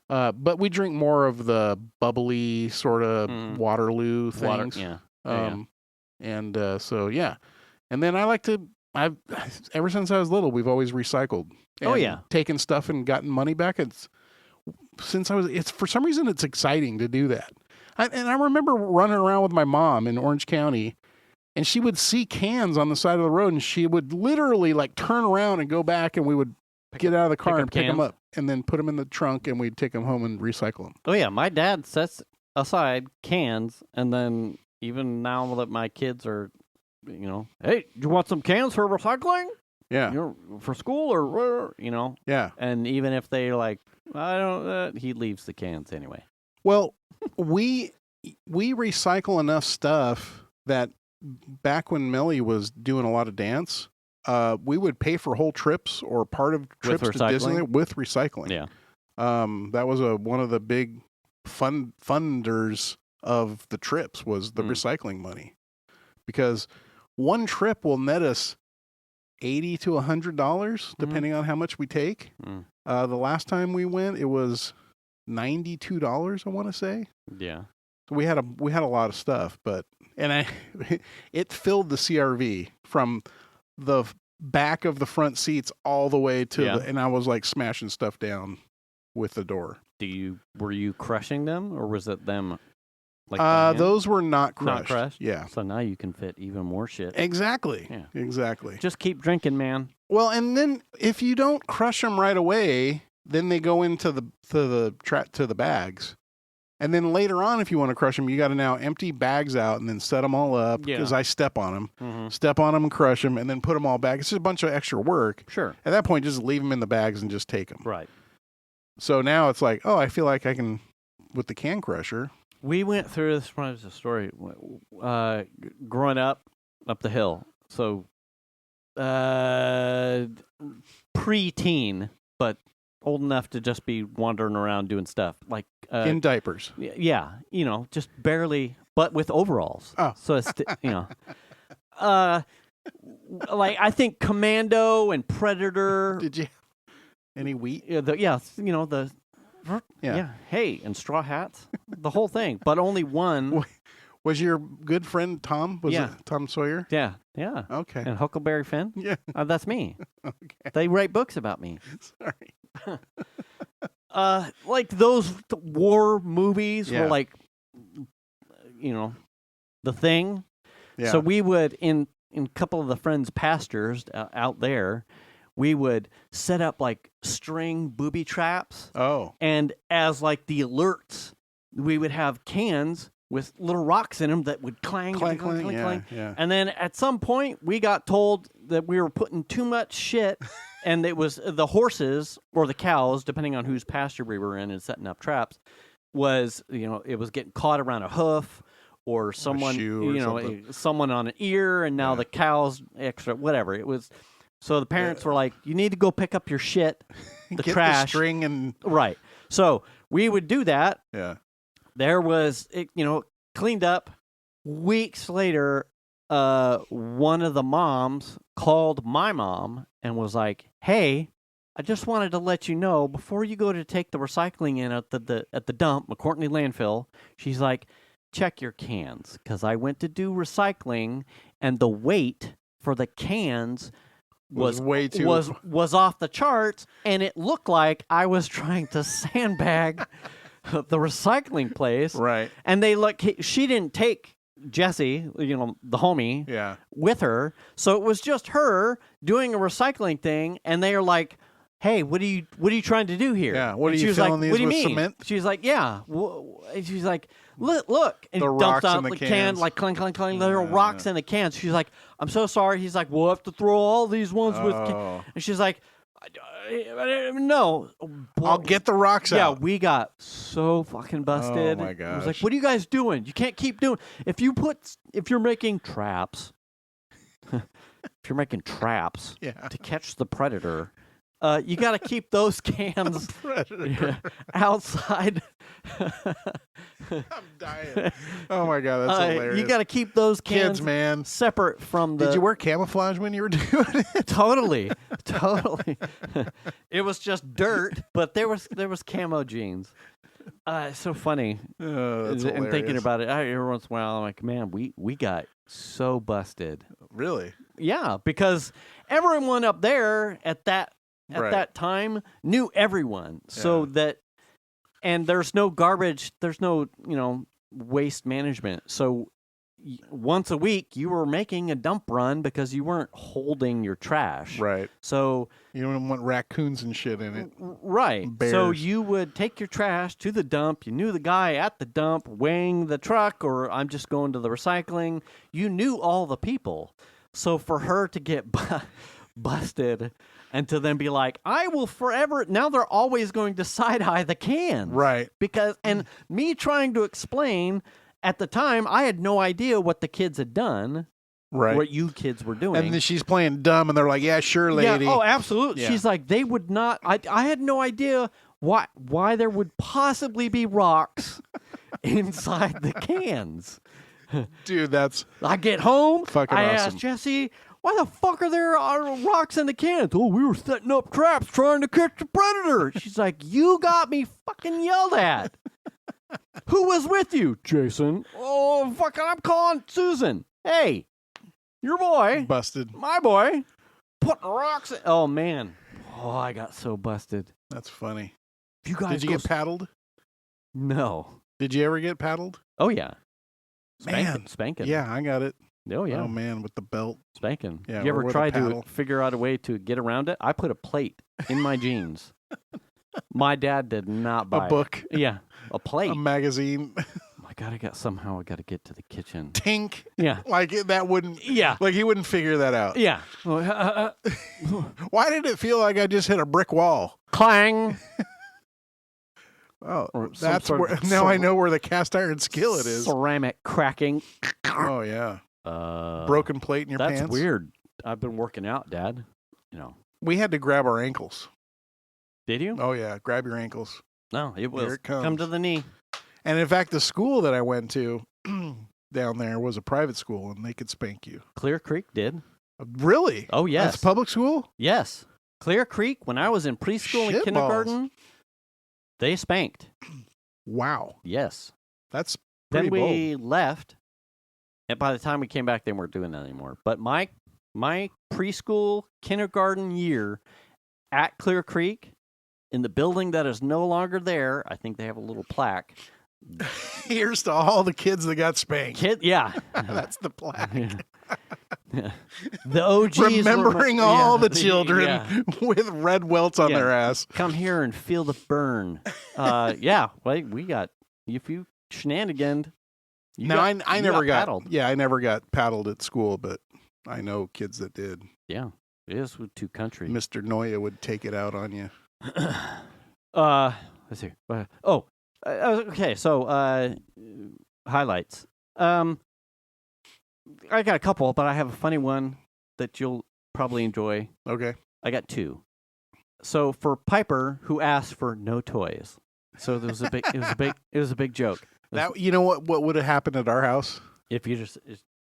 But we drink more of the bubbly sort of Waterloo things. So yeah. And then I like to. Ever since I was little, we've always recycled. And taken stuff and gotten money back. It's for some reason it's exciting to do that. And I remember running around with my mom in Orange County, and she would see cans on the side of the road, and she would literally like turn around and go back, and we would get out of the car and pick them up, and then put them in the trunk, and we'd take them home and recycle them. Oh yeah, my dad sets aside cans, and then even now that my kids are, hey, do you want some cans for recycling? Yeah. For school or, Yeah. And even if they're like, I don't, he leaves the cans anyway. Well, we recycle enough stuff that back when Melly was doing a lot of dance, we would pay for whole trips or part of trips to Disneyland with recycling. Yeah. That was one of the big funders of the trips was the recycling money, because one trip will net us $80 to $100 depending on how much we take. The last time we went, it was $92, I want to say. Yeah. So we had a lot of stuff, it filled the CRV from the back of the front seats all the way to and I was like smashing stuff down with the door. Were you crushing them, or was it them? Like those were not crushed. Not crushed? Yeah. So now you can fit even more shit. Exactly. Yeah. Exactly. Just keep drinking, man. Well, and then if you don't crush them right away, then they go into the bags. And then later on, if you want to crush them, you got to now empty bags out and then set them all up, because I step on them, and crush them, and then put them all back. It's just a bunch of extra work. Sure. At that point, just leave them in the bags and just take them. Right. So now it's like, I feel like I can, with the can crusher. We went through this. Was a story. Growing up the hill. So, pre-teen, but old enough to just be wandering around doing stuff like in diapers. Yeah, just barely, but with overalls. Oh, so it's like I think Commando and Predator. Did you any wheat? Yeah, hay and straw hats, the whole thing, but only one. Was your good friend Tom? Was it Tom Sawyer? Yeah. Okay. And Huckleberry Finn? Yeah. That's me. Okay. They write books about me. Sorry. Like those war movies were like, the thing. Yeah. So we would, in a couple of the friends' pastures out there, we would set up like string booby traps. Oh. And as like the alerts, we would have cans with little rocks in them that would clang. Yeah. And then at some point, we got told that we were putting too much shit, and it was the horses or the cows, depending on whose pasture we were in and setting up traps, was, it was getting caught around a hoof or someone, someone on an ear, and now the cows extra, whatever. It was. So the parents were like, you need to go pick up your shit, the Get trash. The string and... Right. So we would do that. Yeah. There was, cleaned up. Weeks later, one of the moms called my mom and was like, hey, I just wanted to let you know, before you go to take the recycling in at the dump, McCourtney landfill, she's like, check your cans, because I went to do recycling, and the weight for the cans was way too was off the charts, and it looked like I was trying to sandbag the recycling place. Right. And she didn't take Jesse, the homie, with her. So it was just her doing a recycling thing, and they are like, hey, what are you trying to do here? Yeah, what and are you filling like, these what do you with mean? cement? She's like, yeah. She's like, look. And the he dumps rocks out in the the can, cans. like clink, little rocks in the cans. She's like, I'm so sorry. He's like, we'll have to throw all these ones with cans. And she's like, no. I'll get the rocks out. Yeah, we got so fucking busted. Oh my gosh. I was like, what are you guys doing? You can't keep doing. If you're making traps, to catch the predator, you got to keep those cans outside. I'm dying. Oh my god, that's hilarious. You got to keep those cans, kids, man, separate from the. Did you wear camouflage when you were doing it? Totally. It was just dirt, but there was camo jeans. It's so funny. Oh, that's hilarious. And thinking about it, every once in a while, I'm like, man, we got so busted. Really? Yeah, because everyone up there at that time knew everyone. So that, and there's no garbage, there's no, waste management. So once a week you were making a dump run because you weren't holding your trash. Right. So you don't want raccoons and shit in it. Right. Bears. So you would take your trash to the dump. You knew the guy at the dump weighing the truck, or I'm just going to the recycling. You knew all the people. So for her to get busted and to then be like, I will forever, now they're always going to side-eye the cans. Right. Because, and me trying to explain, at the time, I had no idea what the kids had done, Right. what you kids were doing. And then she's playing dumb, and they're like, "Yeah, sure, lady." Yeah, oh, absolutely. Yeah. She's like, they would not. I had no idea why there would possibly be rocks inside the cans. Dude, that's I get home. fucking I awesome. asked Jesse, "Why the fuck are there rocks in the cans?" "Oh, we were setting up traps trying to catch the predator." She's like, "You got me fucking yelled at." "Who was with you?" "Jason." "Oh, fucking, I'm calling Susan." "Hey, your boy, busted. my boy, putting rocks in." Oh, man. Oh, I got so busted. That's funny. You guys Did you get paddled? No. Did you ever get paddled? Oh, yeah. Man. Spanking. Yeah, I got it. Oh, yeah. Oh man, with the belt. Spanking. Yeah, You or ever with a tried to paddle. figure out a way to get around it? I put a plate in my jeans. My dad did not buy A book, it. Yeah, a plate. a magazine. My God, I got to get to the kitchen. Tink. Yeah, Like that wouldn't. yeah, Like he wouldn't figure that out. yeah. Why did it feel like I just hit a brick wall? Clang. Oh, Or some that's sort where. of Now I know where the cast iron skillet is. Ceramic cracking. Oh yeah, Uh, broken plate in your That's pants. weird. I've been working out, Dad. We had to grab our ankles. Did you? Oh yeah, grab your ankles. No, it was Here it comes. come to the knee. And in fact, the school that I went to down there was a private school, and they could spank you. Clear Creek did. Really? Oh, yes. That's public school? Yes. Clear Creek, when I was in preschool and Shitballs. kindergarten, they spanked. Wow, Yes. that's Then pretty we left, and by the time we came back, they weren't doing that anymore. But my preschool, kindergarten year at Clear Creek, in the building that is no longer there, I think they have a little plaque. bold. Here's to all the kids that got spanked. Yeah. That's the plaque. Yeah. The OGs. Remembering all the yeah, children yeah. with red welts on Yeah. their ass. Come here and feel the burn. Yeah. Well, we got, if you shenaniganed. Now, I never got paddled. Yeah, I never got paddled at school, but I know kids that did. Yeah. It is with two countries. Mr. Noya would take it out on you. Let's see. Okay. So, highlights. I got a couple, but I have a funny one that you'll probably enjoy. Okay. I got two. So for Piper, who asked for no toys, so there was a big. It was a big joke. That you know what would have happened at our house If you just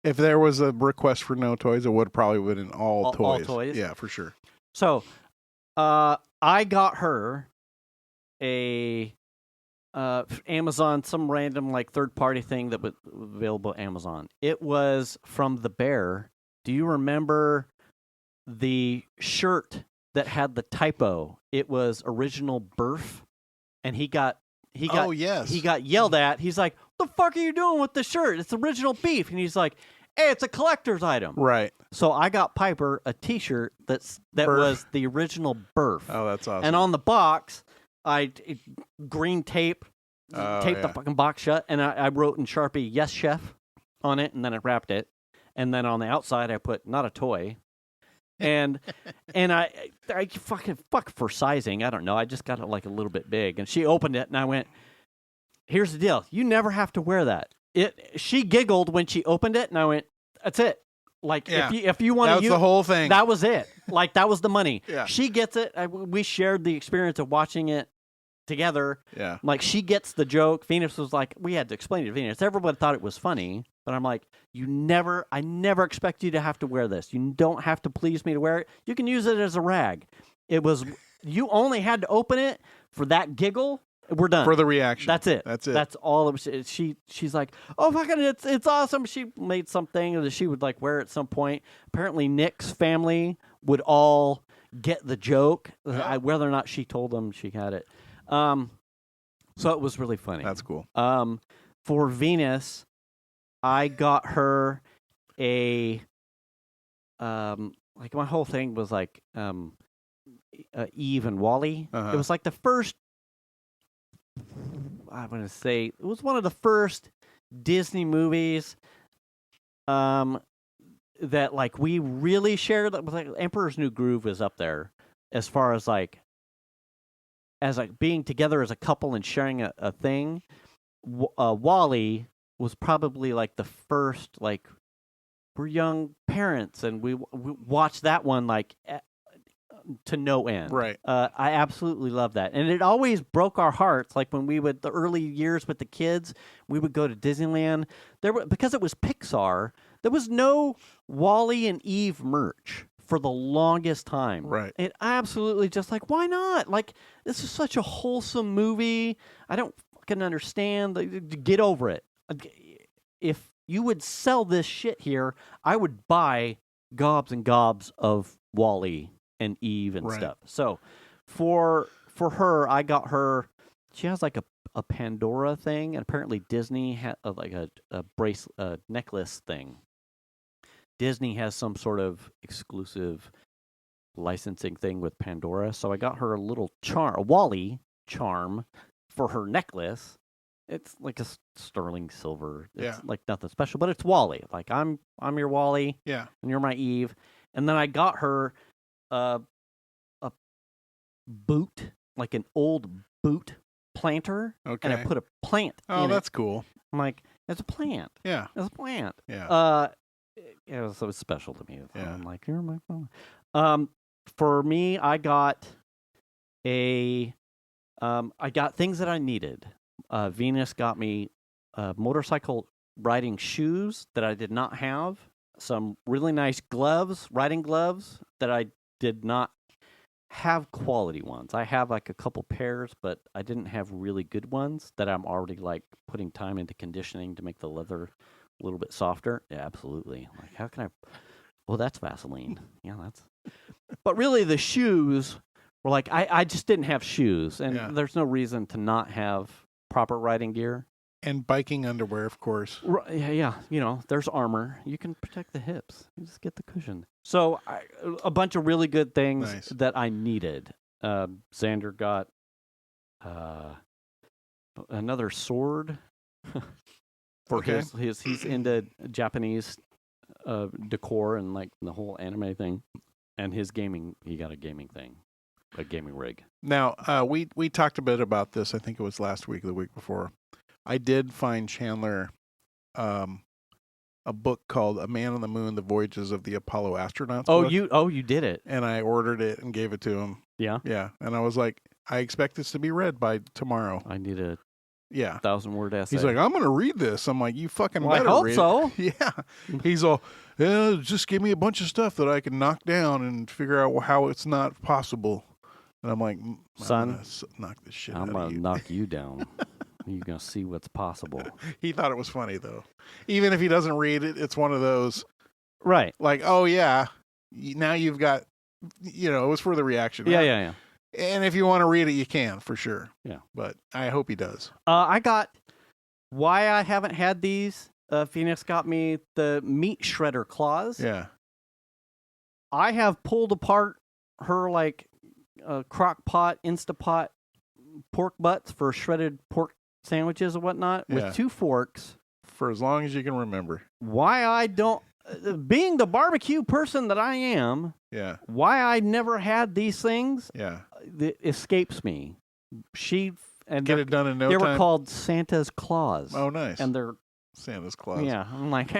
if there was a request for no toys, it would probably would in all toys. all toys? Yeah, for sure. so, I got her a Amazon, some random like third party thing that was available at Amazon. It was from the bear. Do you remember the shirt that had the typo? It was original Burf, and he got Oh yes. he got yelled at. He's like, "What the fuck are you doing with the shirt? It's original beef." And he's like, "Hey, it's a collector's item." right. So I got Piper a T-shirt that Burf. was the original Burf. Oh, that's awesome. And on the box, green tape Oh, taped the yeah. fucking box shut, and I wrote in Sharpie "Yes, Chef" on it, and then I wrapped it, and then on the outside I put "Not a toy," and I fuck for sizing. I don't know. I just got it like a little bit big, and she opened it, and I went, "Here's the deal. You never have to wear that." She giggled when she opened it, and I went, "That's it." Like Yeah. if you want That to was use the whole thing. that was it. Like that was the money. Yeah. She gets it. We shared the experience of watching it together. yeah. Like she gets the joke. Venus was like, we had to explain it to Venus. Everybody thought it was funny, but I'm like, I never expect you to have to wear this. You don't have to please me to wear it. You can use it as a rag. It was, you only had to open it for that giggle. We're done. For the reaction. That's it. That's it. That's all. She's like, oh fucking, it's awesome. She made something that she would like wear at some point. Apparently, Nick's family would all get the joke, whether or not she told them she had it. So it was really funny. That's cool. For Venus, I got her a like my whole thing was like Eve and Wally. Uh-huh. It was like the first. I'm gonna say it was one of the first Disney movies that like we really shared. Like Emperor's New Groove was up there as far as like being together as a couple and sharing a thing. Wally was probably like the first, like, we're young parents and we watched that one like to no end. Right. I absolutely love that. And it always broke our hearts. Like when we would, the early years with the kids, we would go to Disneyland. Because it was Pixar, there was no Wall-E and Eve merch for the longest time. Right. It absolutely just like, why not? Like, this is such a wholesome movie. I don't fucking understand. Get over it. If you would sell this shit here, I would buy gobs and gobs of Wall-E and Eve and stuff. So for her, I got her, she has like a Pandora thing, and apparently Disney had like a necklace thing. Disney has some sort of exclusive licensing thing with Pandora, so I got her a little a Wall-E charm for her necklace. It's like a sterling silver. It's like nothing special, but it's Wall-E. Like I'm your Wall-E, Yeah. and you're my Eve. And then I got her a boot, like an old boot planter, Okay. and I put a plant in it. That's cool. I'm like, it's a plant. Yeah. It's a plant. Yeah. It was special to me. Yeah. I'm like, you're my phone. For me, I got I got things that I needed. Venus got me motorcycle riding shoes that I did not have. Some really nice gloves, riding gloves that I did not have quality ones. I have like a couple pairs, but I didn't have really good ones that I'm already like putting time into conditioning to make the leather a little bit softer. Yeah, absolutely. Like, how can I? Well, that's Vaseline. Yeah, that's. But really, the shoes were like, I just didn't have shoes, and there's no reason to not have proper riding gear. And biking underwear, of course. Yeah. You know, there's armor. You can protect the hips. You just get the cushion. So a bunch of really good things that I needed. Xander got another sword for his. He's into Japanese decor and like the whole anime thing. And his gaming, he got a gaming thing, a gaming rig. Now, we talked a bit about this. I think it was last week or the week before. I did find Chandler a book called A Man on the Moon, The Voyages of the Apollo Astronauts. Oh, book. You did it. And I ordered it and gave it to him. Yeah? Yeah. And I was like, I expect this to be read by tomorrow. I need a 1,000-word essay. He's like, I'm going to read this. I'm like, you fucking better I hope read so. it. Yeah. He's all, just give me a bunch of stuff that I can knock down and figure out how it's not possible. And I'm like, son, I'm going to knock this shit out I'm of going you. to knock you down. You're going to see what's possible. He thought it was funny, though. Even if he doesn't read it, it's one of those. Right. Like, oh, yeah, now you've got, it was for the reaction. Yeah. And if you want to read it, you can, for sure. Yeah. But I hope he does. I got, why I haven't had these, Phoenix got me the meat shredder claws. Yeah. I have pulled apart her, like, crock pot, Instapot pork butts for shredded pork sandwiches and whatnot with 2 forks. For as long as you can remember. Why I don't, being the barbecue person that I am, why I never had these things, it escapes me. Get it done in no time. They were called Santa's Claws. Oh, nice. And they're Santa's Claws. Yeah. I'm like,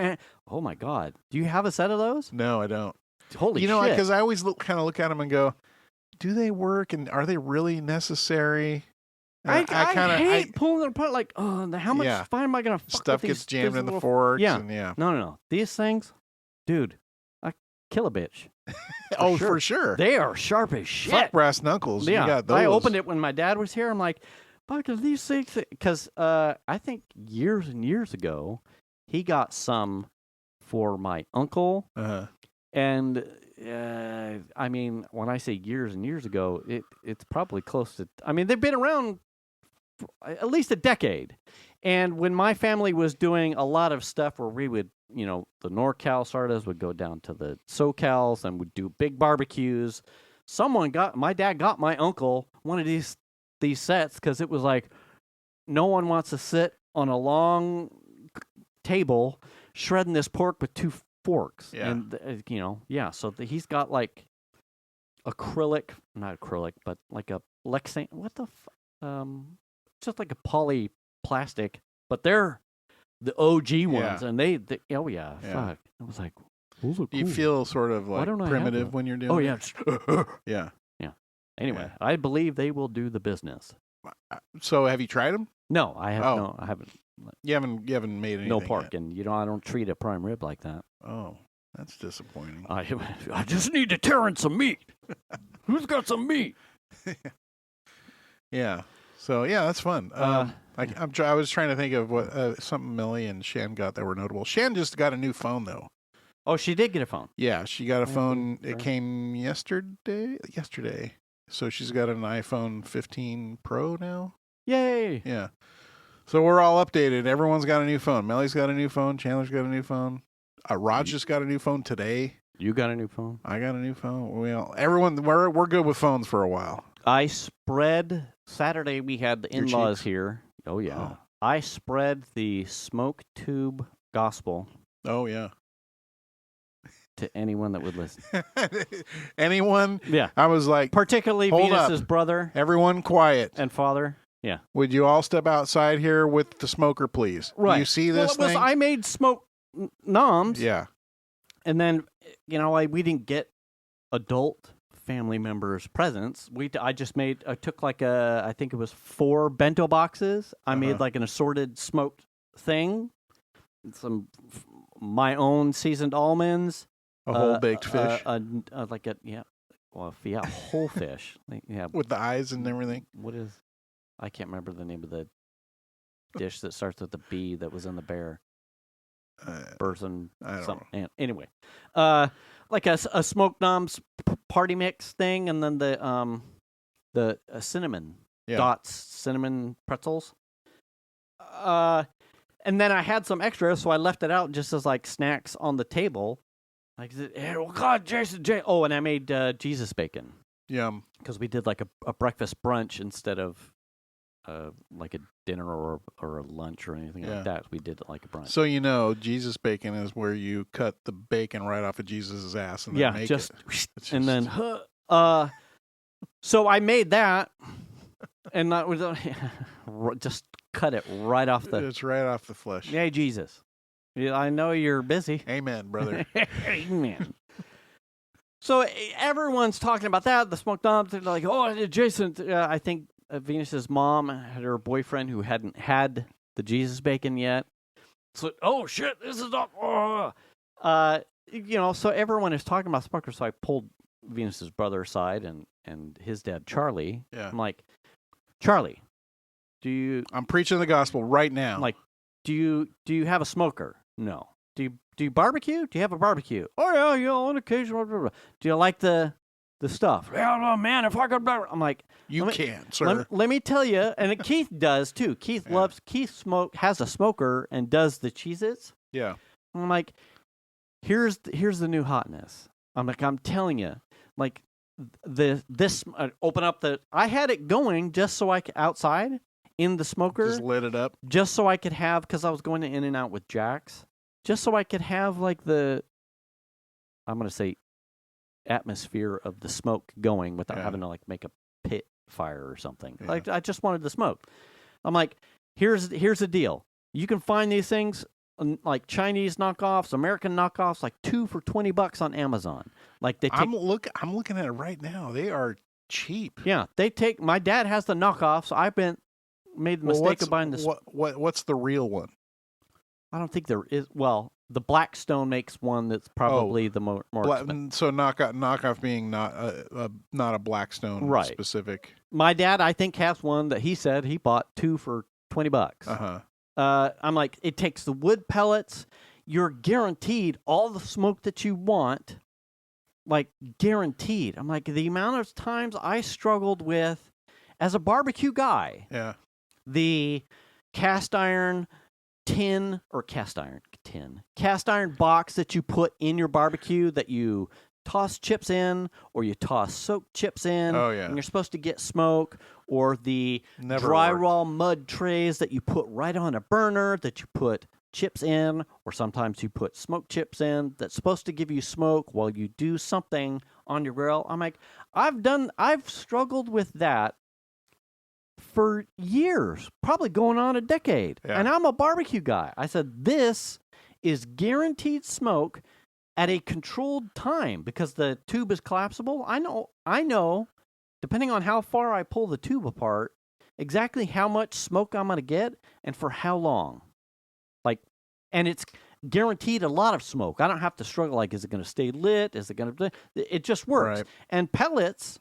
oh my God. Do you have a set of those? No, I don't. Holy shit. Because I always kind of look at them and go, do they work and are they really necessary? I hate pulling it apart. Like, how much fine am I going to fuck stuff with gets these jammed in the little forks. Yeah. And No. These things, dude, I kill a bitch. For sure. They are sharp as shit. Fuck brass knuckles. Yeah. You got those. I opened it when my dad was here. I'm like, fuck, are these things? Because I think years and years ago, he got some for my uncle. And I mean, when I say years and years ago, it's probably close to, I mean, they've been around for at least a decade. And when my family was doing a lot of stuff where we would, the NorCal Sardas would go down to the SoCals and would do big barbecues. My dad got my uncle one of these sets because it was like, no one wants to sit on a long table shredding this pork with 2 forks. Yeah. And, so he's got like not acrylic, but like a Lexan, just like a poly plastic, but they're the OG ones, and they oh yeah, Yeah. fuck. I was like, those are cool. Do you feel sort of like don't I have primitive those? when you're doing Oh it? yeah. Yeah. Anyway, Yeah. I believe they will do the business. So have you tried them? No, I have Oh. no. I haven't. You haven't made anything No yet. pork, and I don't treat a prime rib like that. Oh, that's disappointing. I just need to tear in some meat. Who's got some meat? Yeah. So yeah, that's fun. I was trying to think of what something Millie and Shan got that were notable. Shan just got a new phone though. Oh, she did get a phone. Yeah, she got a phone. It right. came yesterday. So she's got an iPhone 15 Pro now. Yay! Yeah. So we're all updated. Everyone's got a new phone. Mellie's got a new phone. Chandler's got a new phone. Rod just got a new phone today. You got a new phone? I got a new phone. We're good with phones for a while. I spread Saturday. We had the Your in-laws cheeks. here. Oh yeah. Oh. I spread the smoke tube gospel Oh yeah. to anyone that would listen. Anyone? Yeah. I was like, Particularly Hold Venus's up. brother everyone quiet. and father. Yeah. Would you all step outside here with the smoker, please? Do you see this well, it was, thing? I made smoke noms. Yeah. And then, we didn't get adult family members' presents. I took I think it was 4 bento boxes. I made like an assorted smoked thing, my own seasoned almonds. A whole baked fish whole fish. Yeah. with the eyes and everything. What is, I can't remember the name of the dish that starts with the B that was in the bear. Person, I don't know. Anyway, like a smoked noms party mix thing, and then the cinnamon dots, cinnamon pretzels. And then I had some extra, so I left it out just as like snacks on the table. Like, oh God, Jason. Oh, and I made Jesus bacon. Yum. Because we did like a breakfast brunch instead of like a dinner or a lunch or anything like that. We did it like a brunch. So Jesus bacon is where you cut the bacon right off of Jesus' ass and then make it. And then so I made that, and that was just cut it right off the. It's right off the flesh. Yay, Jesus! Yeah, I know you're busy. Amen, brother. Amen. So everyone's talking about that. The smoked noms. They're like, oh, Jason. I think Venus's mom had her boyfriend who hadn't had the Jesus bacon yet. So, oh shit, this is not. So everyone is talking about smokers. So I pulled Venus's brother aside and his dad Charlie. Yeah. I'm like, Charlie, I'm preaching the gospel right now. I'm like, do you have a smoker? No. Do you barbecue? Do you have a barbecue? Oh yeah, on occasion. Blah, blah, blah. Do you like the stuff? Yeah, man, if I could. I'm like, you can't, sir. Let me tell you, and Keith does too. Keith has a smoker and does the Cheez-Its. Yeah. I'm like, here's the new hotness. I'm telling you, like this open up I had it going just so I could outside in the smoker. Just lit it up. Just so I could have, because I was going to In and Out with Jax. Just so I could have like I'm going to say atmosphere of the smoke going without having to like make a pit fire or something. Yeah. Like I just wanted the smoke. I'm like, here's the deal. You can find these things like Chinese knockoffs, American knockoffs, like 2 for $20 on Amazon. Like they take. I'm looking at it right now. They are cheap. Yeah, they take. My dad has the knockoffs. I've made the mistake of buying this. What's the real one? I don't think there is. Well, the Blackstone makes one that's probably the more expensive. So knockoff being not a Blackstone specific. My dad, I think, has one that he said he bought 2 for $20. I'm like, it takes the wood pellets. You're guaranteed all the smoke that you want, like guaranteed. I'm like, the amount of times I struggled with, as a barbecue guy, the cast iron box that you put in your barbecue that you toss chips in or you toss soaked chips in and you're supposed to get smoke, or the drywall mud trays that you put right on a burner that you put chips in, or sometimes you put smoked chips in that's supposed to give you smoke while you do something on your grill. I'm like, I've struggled with that for years, probably going on a decade. Yeah. And I'm a barbecue guy. I said, this is guaranteed smoke at a controlled time because the tube is collapsible. I know, depending on how far I pull the tube apart, exactly how much smoke I'm going to get and for how long. And it's guaranteed a lot of smoke. I don't have to struggle, like, is it going to stay lit? Is it going to... It just works. Right. And pellets,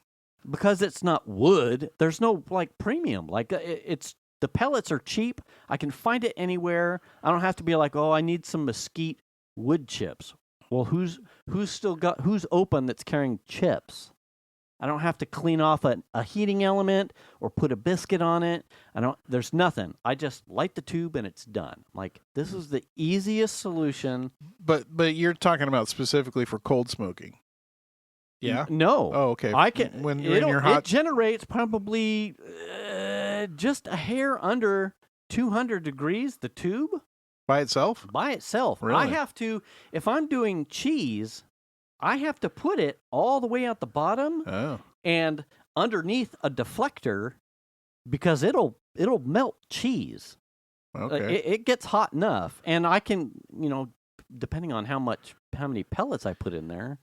because it's not wood, there's no, like, premium. Like, it's... The pellets are cheap. I can find it anywhere. I don't have to be like, oh, I need some mesquite wood chips. Well, who's open that's carrying chips? I don't have to clean off a heating element or put a biscuit on it. There's nothing. I just light the tube and it's done. Like, this is the easiest solution. But you're talking about specifically for cold smoking. Yeah. No. Oh, okay. I can. When you're in your hot. It generates probably just a hair under 200 degrees. The tube By itself. by itself. Really? I have to. If I'm doing cheese, I have to put it all the way at the bottom Oh. and underneath a deflector because it'll melt cheese. Okay. It gets hot enough, and I can, depending on how many pellets I put in there.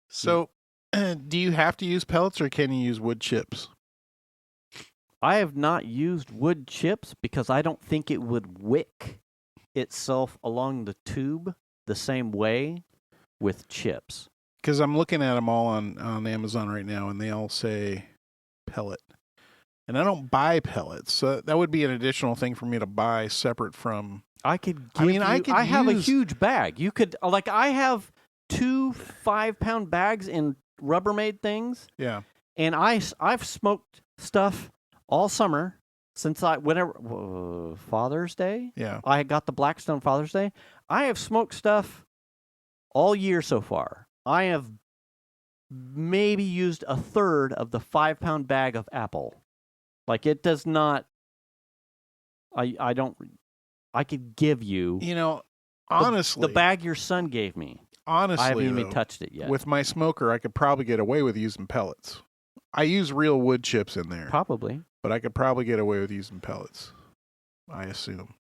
So, do you have to use pellets or can you use wood chips? I have not used wood chips because I don't think it would wick itself along the tube the same way with chips. Because I'm looking at them all on Amazon right now, and they all say pellet. And I don't buy pellets, so that would be an additional thing for me to buy separate from. I could. I have a huge bag. You could I have 2 5-pound bags in Rubbermaid things. Yeah. And I've smoked stuff all summer since Father's Day. Yeah. I got the Blackstone Father's Day. I have smoked stuff all year so far. I have maybe used a third of the 5-pound bag of apple. Like, it does not. I could give you. Honestly, the bag your son gave me. Honestly, I haven't even touched it yet. With my smoker, I could probably get away with using pellets. I use real wood chips in there. Probably. But I could probably get away with using pellets, I assume.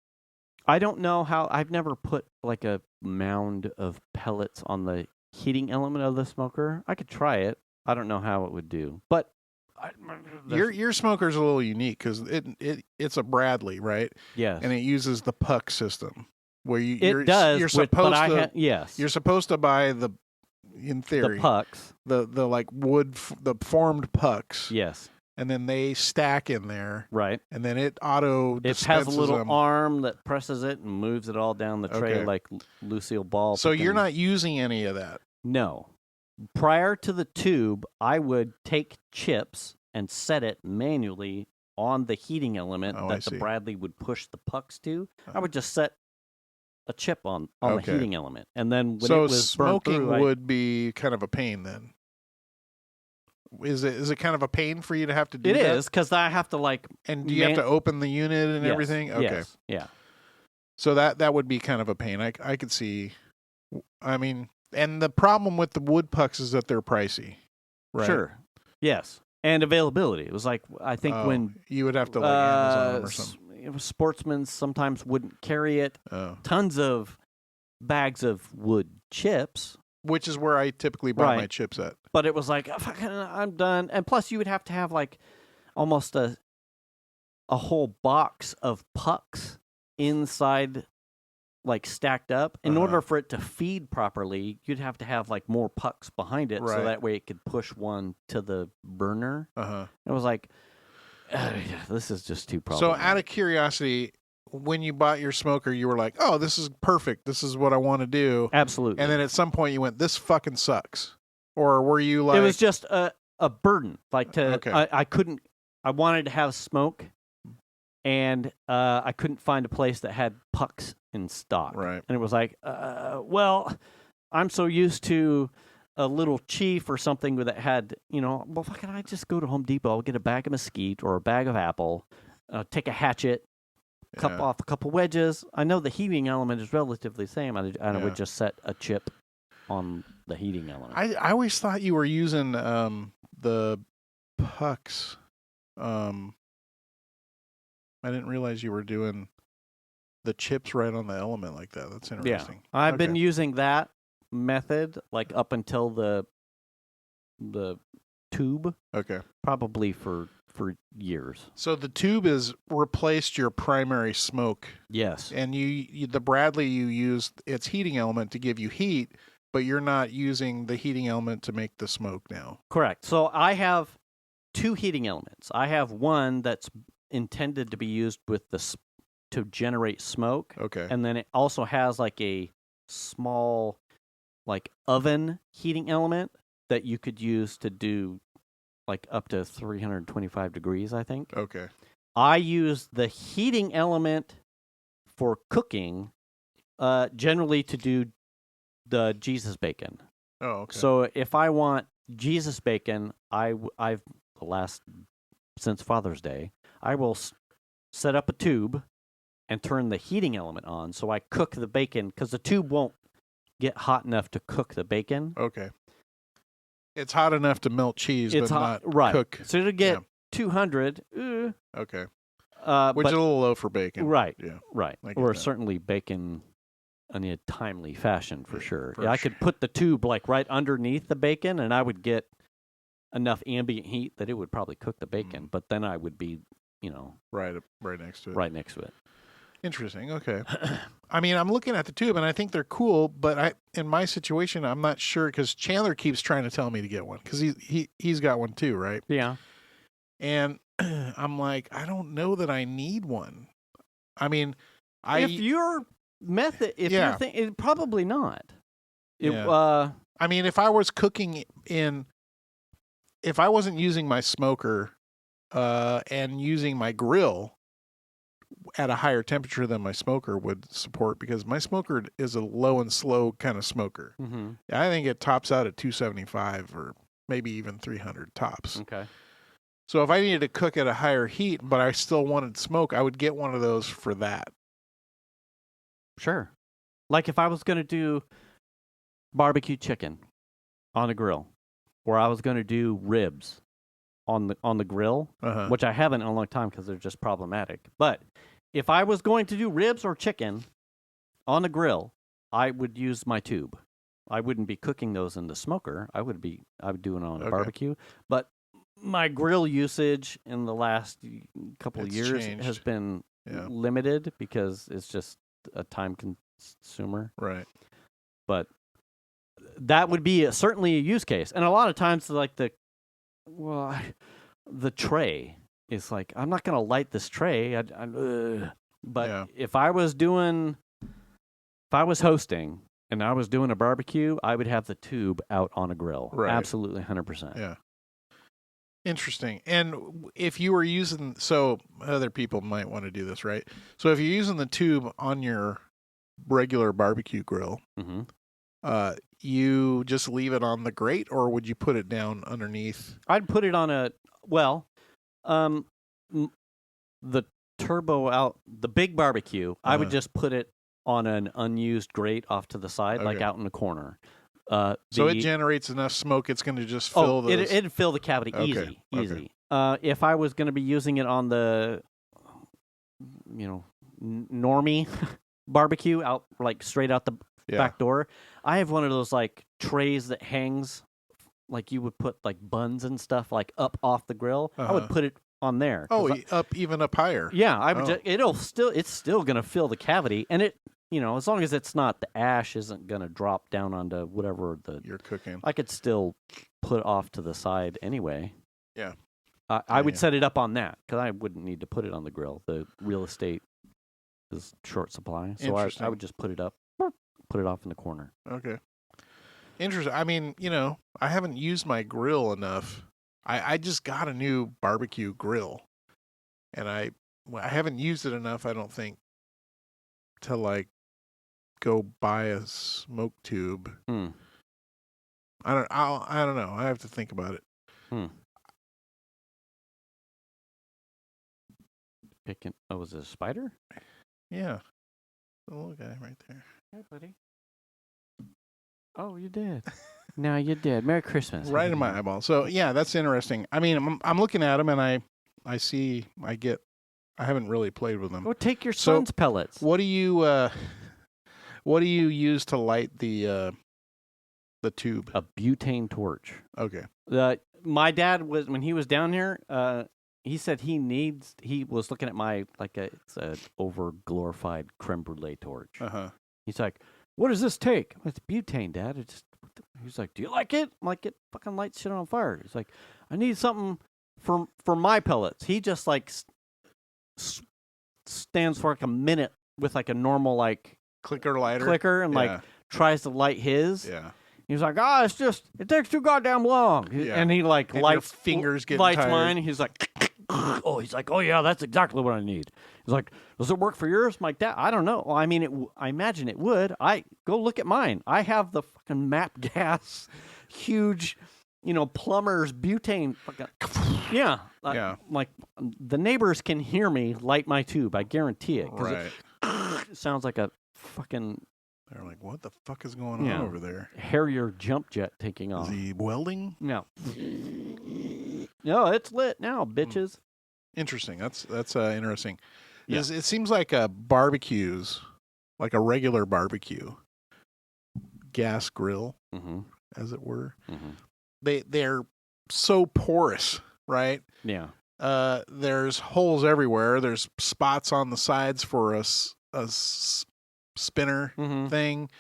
I don't know how. I've never put like a mound of pellets on the heating element of the smoker. I could try it. I don't know how it would do. But your smoker's a little unique because it's a Bradley, right? Yes. And it uses the puck system where you're supposed to buy in theory the pucks, the like wood, the formed pucks. Yes. And then they stack in there. Right. And then it has a little arm that presses it and moves it all down the tray like Lucille Ball. So you're not using any of that? No. Prior to the tube, I would take chips and set it manually on the heating element that the Bradley would push the pucks to. I would just set a chip on the heating element. And then when it was smoking through, would be kind of a pain then. Is it kind of a pain for you to have to do that? It is, because I have to And do you have to open the unit and everything? Okay. Yes, yeah. So that would be kind of a pain. I could see. I mean, and the problem with the wood pucks is that they're pricey. Right? Sure. Yes. And availability. It was like, I think when you would have to Amazon them or something. Sportsmen sometimes wouldn't carry it. Oh. Tons of bags of wood chips. Which is where I typically buy my chips at. But it was like, I'm done. And plus, you would have to have almost a whole box of pucks inside, stacked up. In order for it to feed properly, you'd have to have more pucks behind it, so that way it could push one to the burner. It was like, this is just too problematic. So, out of curiosity, when you bought your smoker, you were like, "Oh, this is perfect. This is what I want to do." Absolutely. And then at some point, you went, "This fucking sucks," or were you like? It was just a burden. I couldn't. I wanted to have smoke, and I couldn't find a place that had pucks in stock. Right. And it was like, well, I'm so used to a little chief or something that had, well, fucking, I just go to Home Depot, I'll get a bag of mesquite or a bag of apple, take a hatchet. Cut off a couple wedges. I know the heating element is relatively the same. I would just set a chip on the heating element. I always thought you were using the pucks I didn't realize you were doing the chips right on the element like that. That's interesting. Yeah. I've Okay. been using that method like up until the tube, Okay. probably for years. So the tube has replaced your primary smoke, Yes. and the Bradley you use its heating element to give you heat, but you're not using the heating element to make the smoke now. Correct. So I have two heating elements. I have one that's intended to be used with to generate smoke, Okay. and then it also has like a small like oven heating element that you could use to do like up to 325 degrees, I think. Okay. I use the heating element for cooking, generally to do the Jesus bacon. Oh, okay. So if I want Jesus bacon, I've since Father's Day, I will set up a tube and turn the heating element on, so I cook the bacon because the tube won't get hot enough to cook the bacon. Okay. It's hot enough to melt cheese, It's but hot, not right? cook. So it'll get 200. Okay. Which But, is a little low for bacon. right, Yeah. right, I get or that. certainly bacon in a timely fashion for sure. for Yeah, I sure. could put the tube like right underneath the bacon, and I would get enough ambient heat that it would probably cook the bacon. But then I would be, Right next to it. right next to it. Interesting. Okay. I mean, I'm looking at the tube and I think they're cool, but in my situation, I'm not sure because Chandler keeps trying to tell me to get one because he's got one too, right? Yeah. And I'm like, I don't know that I need one. I mean, If your method, if Yeah. you're thinking, probably not. Yeah. I mean, if I was cooking if I wasn't using my smoker and using my grill at a higher temperature than my smoker would support, because my smoker is a low and slow kind of smoker. Mm-hmm. I think it tops out at 275 or maybe even 300 tops. Okay. So if I needed to cook at a higher heat, but I still wanted smoke, I would get one of those for that. Sure. Like if I was going to do barbecue chicken on the grill, or I was going to do ribs on the grill, Uh-huh. which I haven't in a long time because they're just problematic. But if I was going to do ribs or chicken on the grill, I would use my tube. I wouldn't be cooking those in the smoker. I would do it on a Okay. barbecue. But my grill usage in the last couple of It's years changed. has been Yeah. limited because it's just a time consumer. Right. But that would be certainly a use case. And a lot of times, like the tray is like, I'm not going to light this tray. But Yeah. if I was hosting and I was doing a barbecue, I would have the tube out on a grill. Right. Absolutely, 100%. Yeah. Interesting. And if you were using, so other people might want to do this, right? So if you're using the tube on your regular barbecue grill, Mm-hmm. you just leave it on the grate, or would you put it down underneath? I'd put it on the turbo out, the big barbecue, I would Uh-huh. just put it on an unused grate off to the side, like Okay. out in the corner. So it generates enough smoke, it's going to just fill those. It'd fill the cavity Okay, easy. If I was going to be using it on the, normie barbecue out, like straight out the Yeah. back door, I have one of those like trays that hangs, like you would put like buns and stuff like up off the grill. I would Uh-huh. put it on there. 'Cause Even up higher. yeah, I would. Oh. It's still going to fill the cavity, and it, as long as it's not, the ash isn't going to drop down onto whatever You're cooking. I could still put off to the side anyway. Yeah. I would Yeah. set it up on that because I wouldn't need to put it on the grill. The real estate is short supply, so I Interesting. would just put it up, put it off in the corner. Okay. Interesting. I mean, I haven't used my grill enough. I just got a new barbecue grill, and I haven't used it enough, I don't think, to like go buy a smoke tube. Hmm. I don't know. I have to think about it. Was it a spider? Yeah. The little guy right there. Hey, buddy. Oh, you did. No, you did. Merry Christmas. Right in my eyeball. So yeah, that's interesting. I mean, I'm looking at them and I see I get I haven't really played with them. Go take your So, son's pellets. What do you use to light the tube? A butane torch. Okay. My dad was when he was down here. He said he was looking at my it's a over glorified creme brulee torch. He's like, "What does this take?" It's butane, Dad. He's like, "Do you like it?" I'm like, "It fucking lights shit on fire." He's like, "I need something for my pellets." He just like stands for like a minute with like a normal like clicker lighter and like tries to light his. Yeah. He's like, it takes too goddamn long. Yeah. And he like and lights your fingers get lights tired. mine. He's like, oh yeah, that's exactly what I need. He's like, does it work for yours? I'm like, I don't know. Well, I mean, I imagine it would. Go look at mine. I have the fucking MAP gas, huge, plumber's butane. Fucking, yeah. Like the neighbors can hear me light my tube. I guarantee it. Right. It sounds like a fucking. They're like, what the fuck is going on over there? Harrier jump jet taking off. Is he welding? No. No, it's lit now, bitches. Interesting. That's interesting. Yeah. It seems like barbecues, like a regular barbecue, gas grill, as it were. They're so porous, right? Yeah. There's holes everywhere. There's spots on the sides for a spinner thing.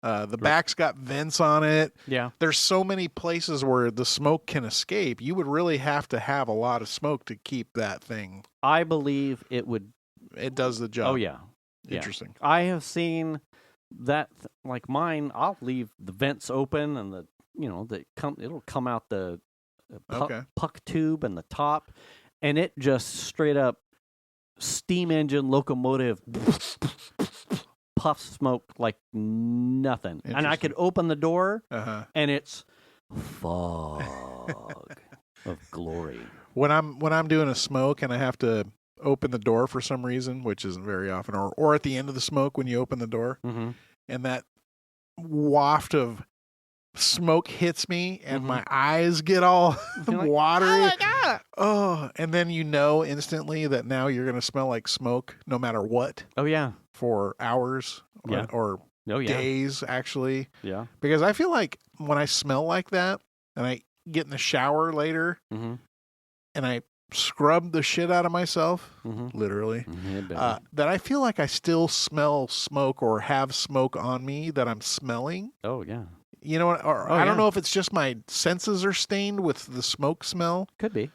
The back's got vents on it. Yeah. There's so many places where the smoke can escape. You would really have to have a lot of smoke to keep that thing. I believe it would. It does the job. Oh, yeah. Interesting. I have seen that, like mine, I'll leave the vents open and it'll come out the puck tube and the top, and it just straight up steam engine locomotive puff smoke like nothing. And I could open the door and it's fog of glory. When I'm doing a smoke and I have to open the door for some reason, which isn't very often, or at the end of the smoke when you open the door, and that waft of smoke hits me and my eyes get all watery. Oh my God. Oh, and then instantly that now you're going to smell like smoke no matter what. Oh, yeah. For hours or days, actually. Yeah. Because I feel like when I smell like that and I get in the shower later and I scrub the shit out of myself, literally, that I feel like I still smell smoke or have smoke on me that I'm smelling. Oh, yeah. You know what? Or I don't know if it's just my senses are stained with the smoke smell. Could be.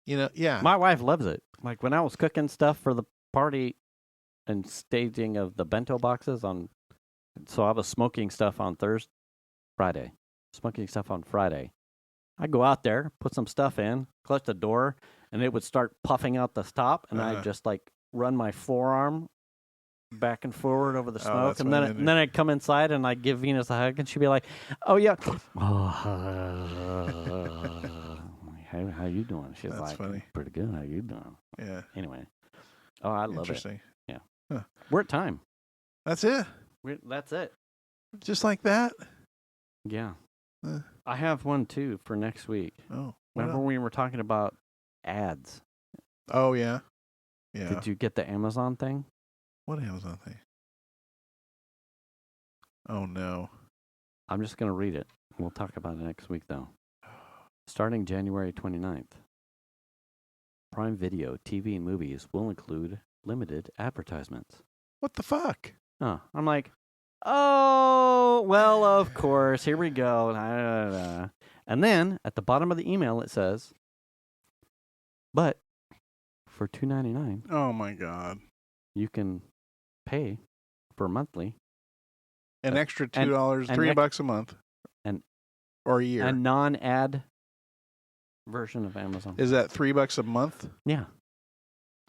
Yeah. My wife loves it. Like when I was cooking stuff for the party and staging of the bento boxes so I was smoking stuff on Friday. I go out there, put some stuff in, close the door, and it would start puffing out the top, and I'd just like run my forearm back and forward over the smoke, and then I'd come inside and I'd give Venus a hug, and she'd be like, "Oh yeah, how you doing?" She's like, funny. "Pretty good. How you doing?" Yeah. Anyway, I love Interesting. it. Yeah. Huh. We're at time. That's it. That's it. Just like that. Yeah. I have one too for next week. Oh. Remember we were talking about ads? Oh yeah. Yeah. Did you get the Amazon thing? What Amazon thing? Oh, no. I'm just going to read it. We'll talk about it next week, though. Starting January 29th, Prime Video, TV, and movies will include limited advertisements. What the fuck? I'm like, oh, well, of course. Here we go. And then at the bottom of the email, it says, but for $2.99. Oh, my God. You can pay for monthly an extra $2, $3 a month, or a year. A non-ad version of Amazon. Is that $3 a month? Yeah.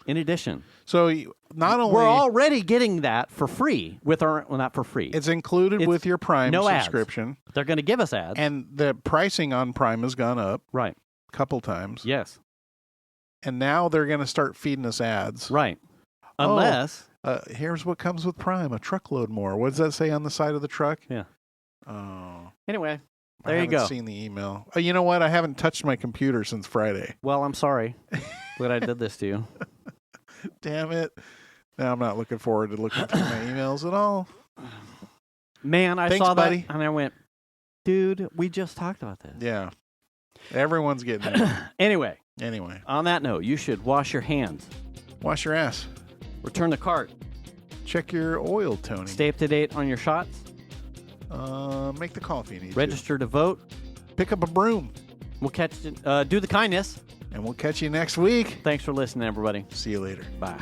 In addition, so not only we're already getting that for free with not for free. It's included with your Prime subscription. Ads. They're going to give us ads, and the pricing on Prime has gone up, right, a couple times. Yes, and now they're going to start feeding us ads, right? Unless here's what comes with Prime: a truckload more. What does that say on the side of the truck? Yeah. Oh. Anyway, there you go. I haven't seen the email. You know what? I haven't touched my computer since Friday. Well, I'm sorry that I did this to you. Damn it. Now I'm not looking forward to looking through my emails at all. Man, I Thanks, saw buddy. that and I went, dude, we just talked about this. Yeah. Everyone's getting it. Anyway, On that note, you should wash your hands, wash your ass. return the cart, Check your oil toning. stay up to date on your shots, Make the call if you need to. register to vote. Pick up a broom. We'll catch do the kindness. And we'll catch you next week. Thanks for listening, everybody. See you later. Bye.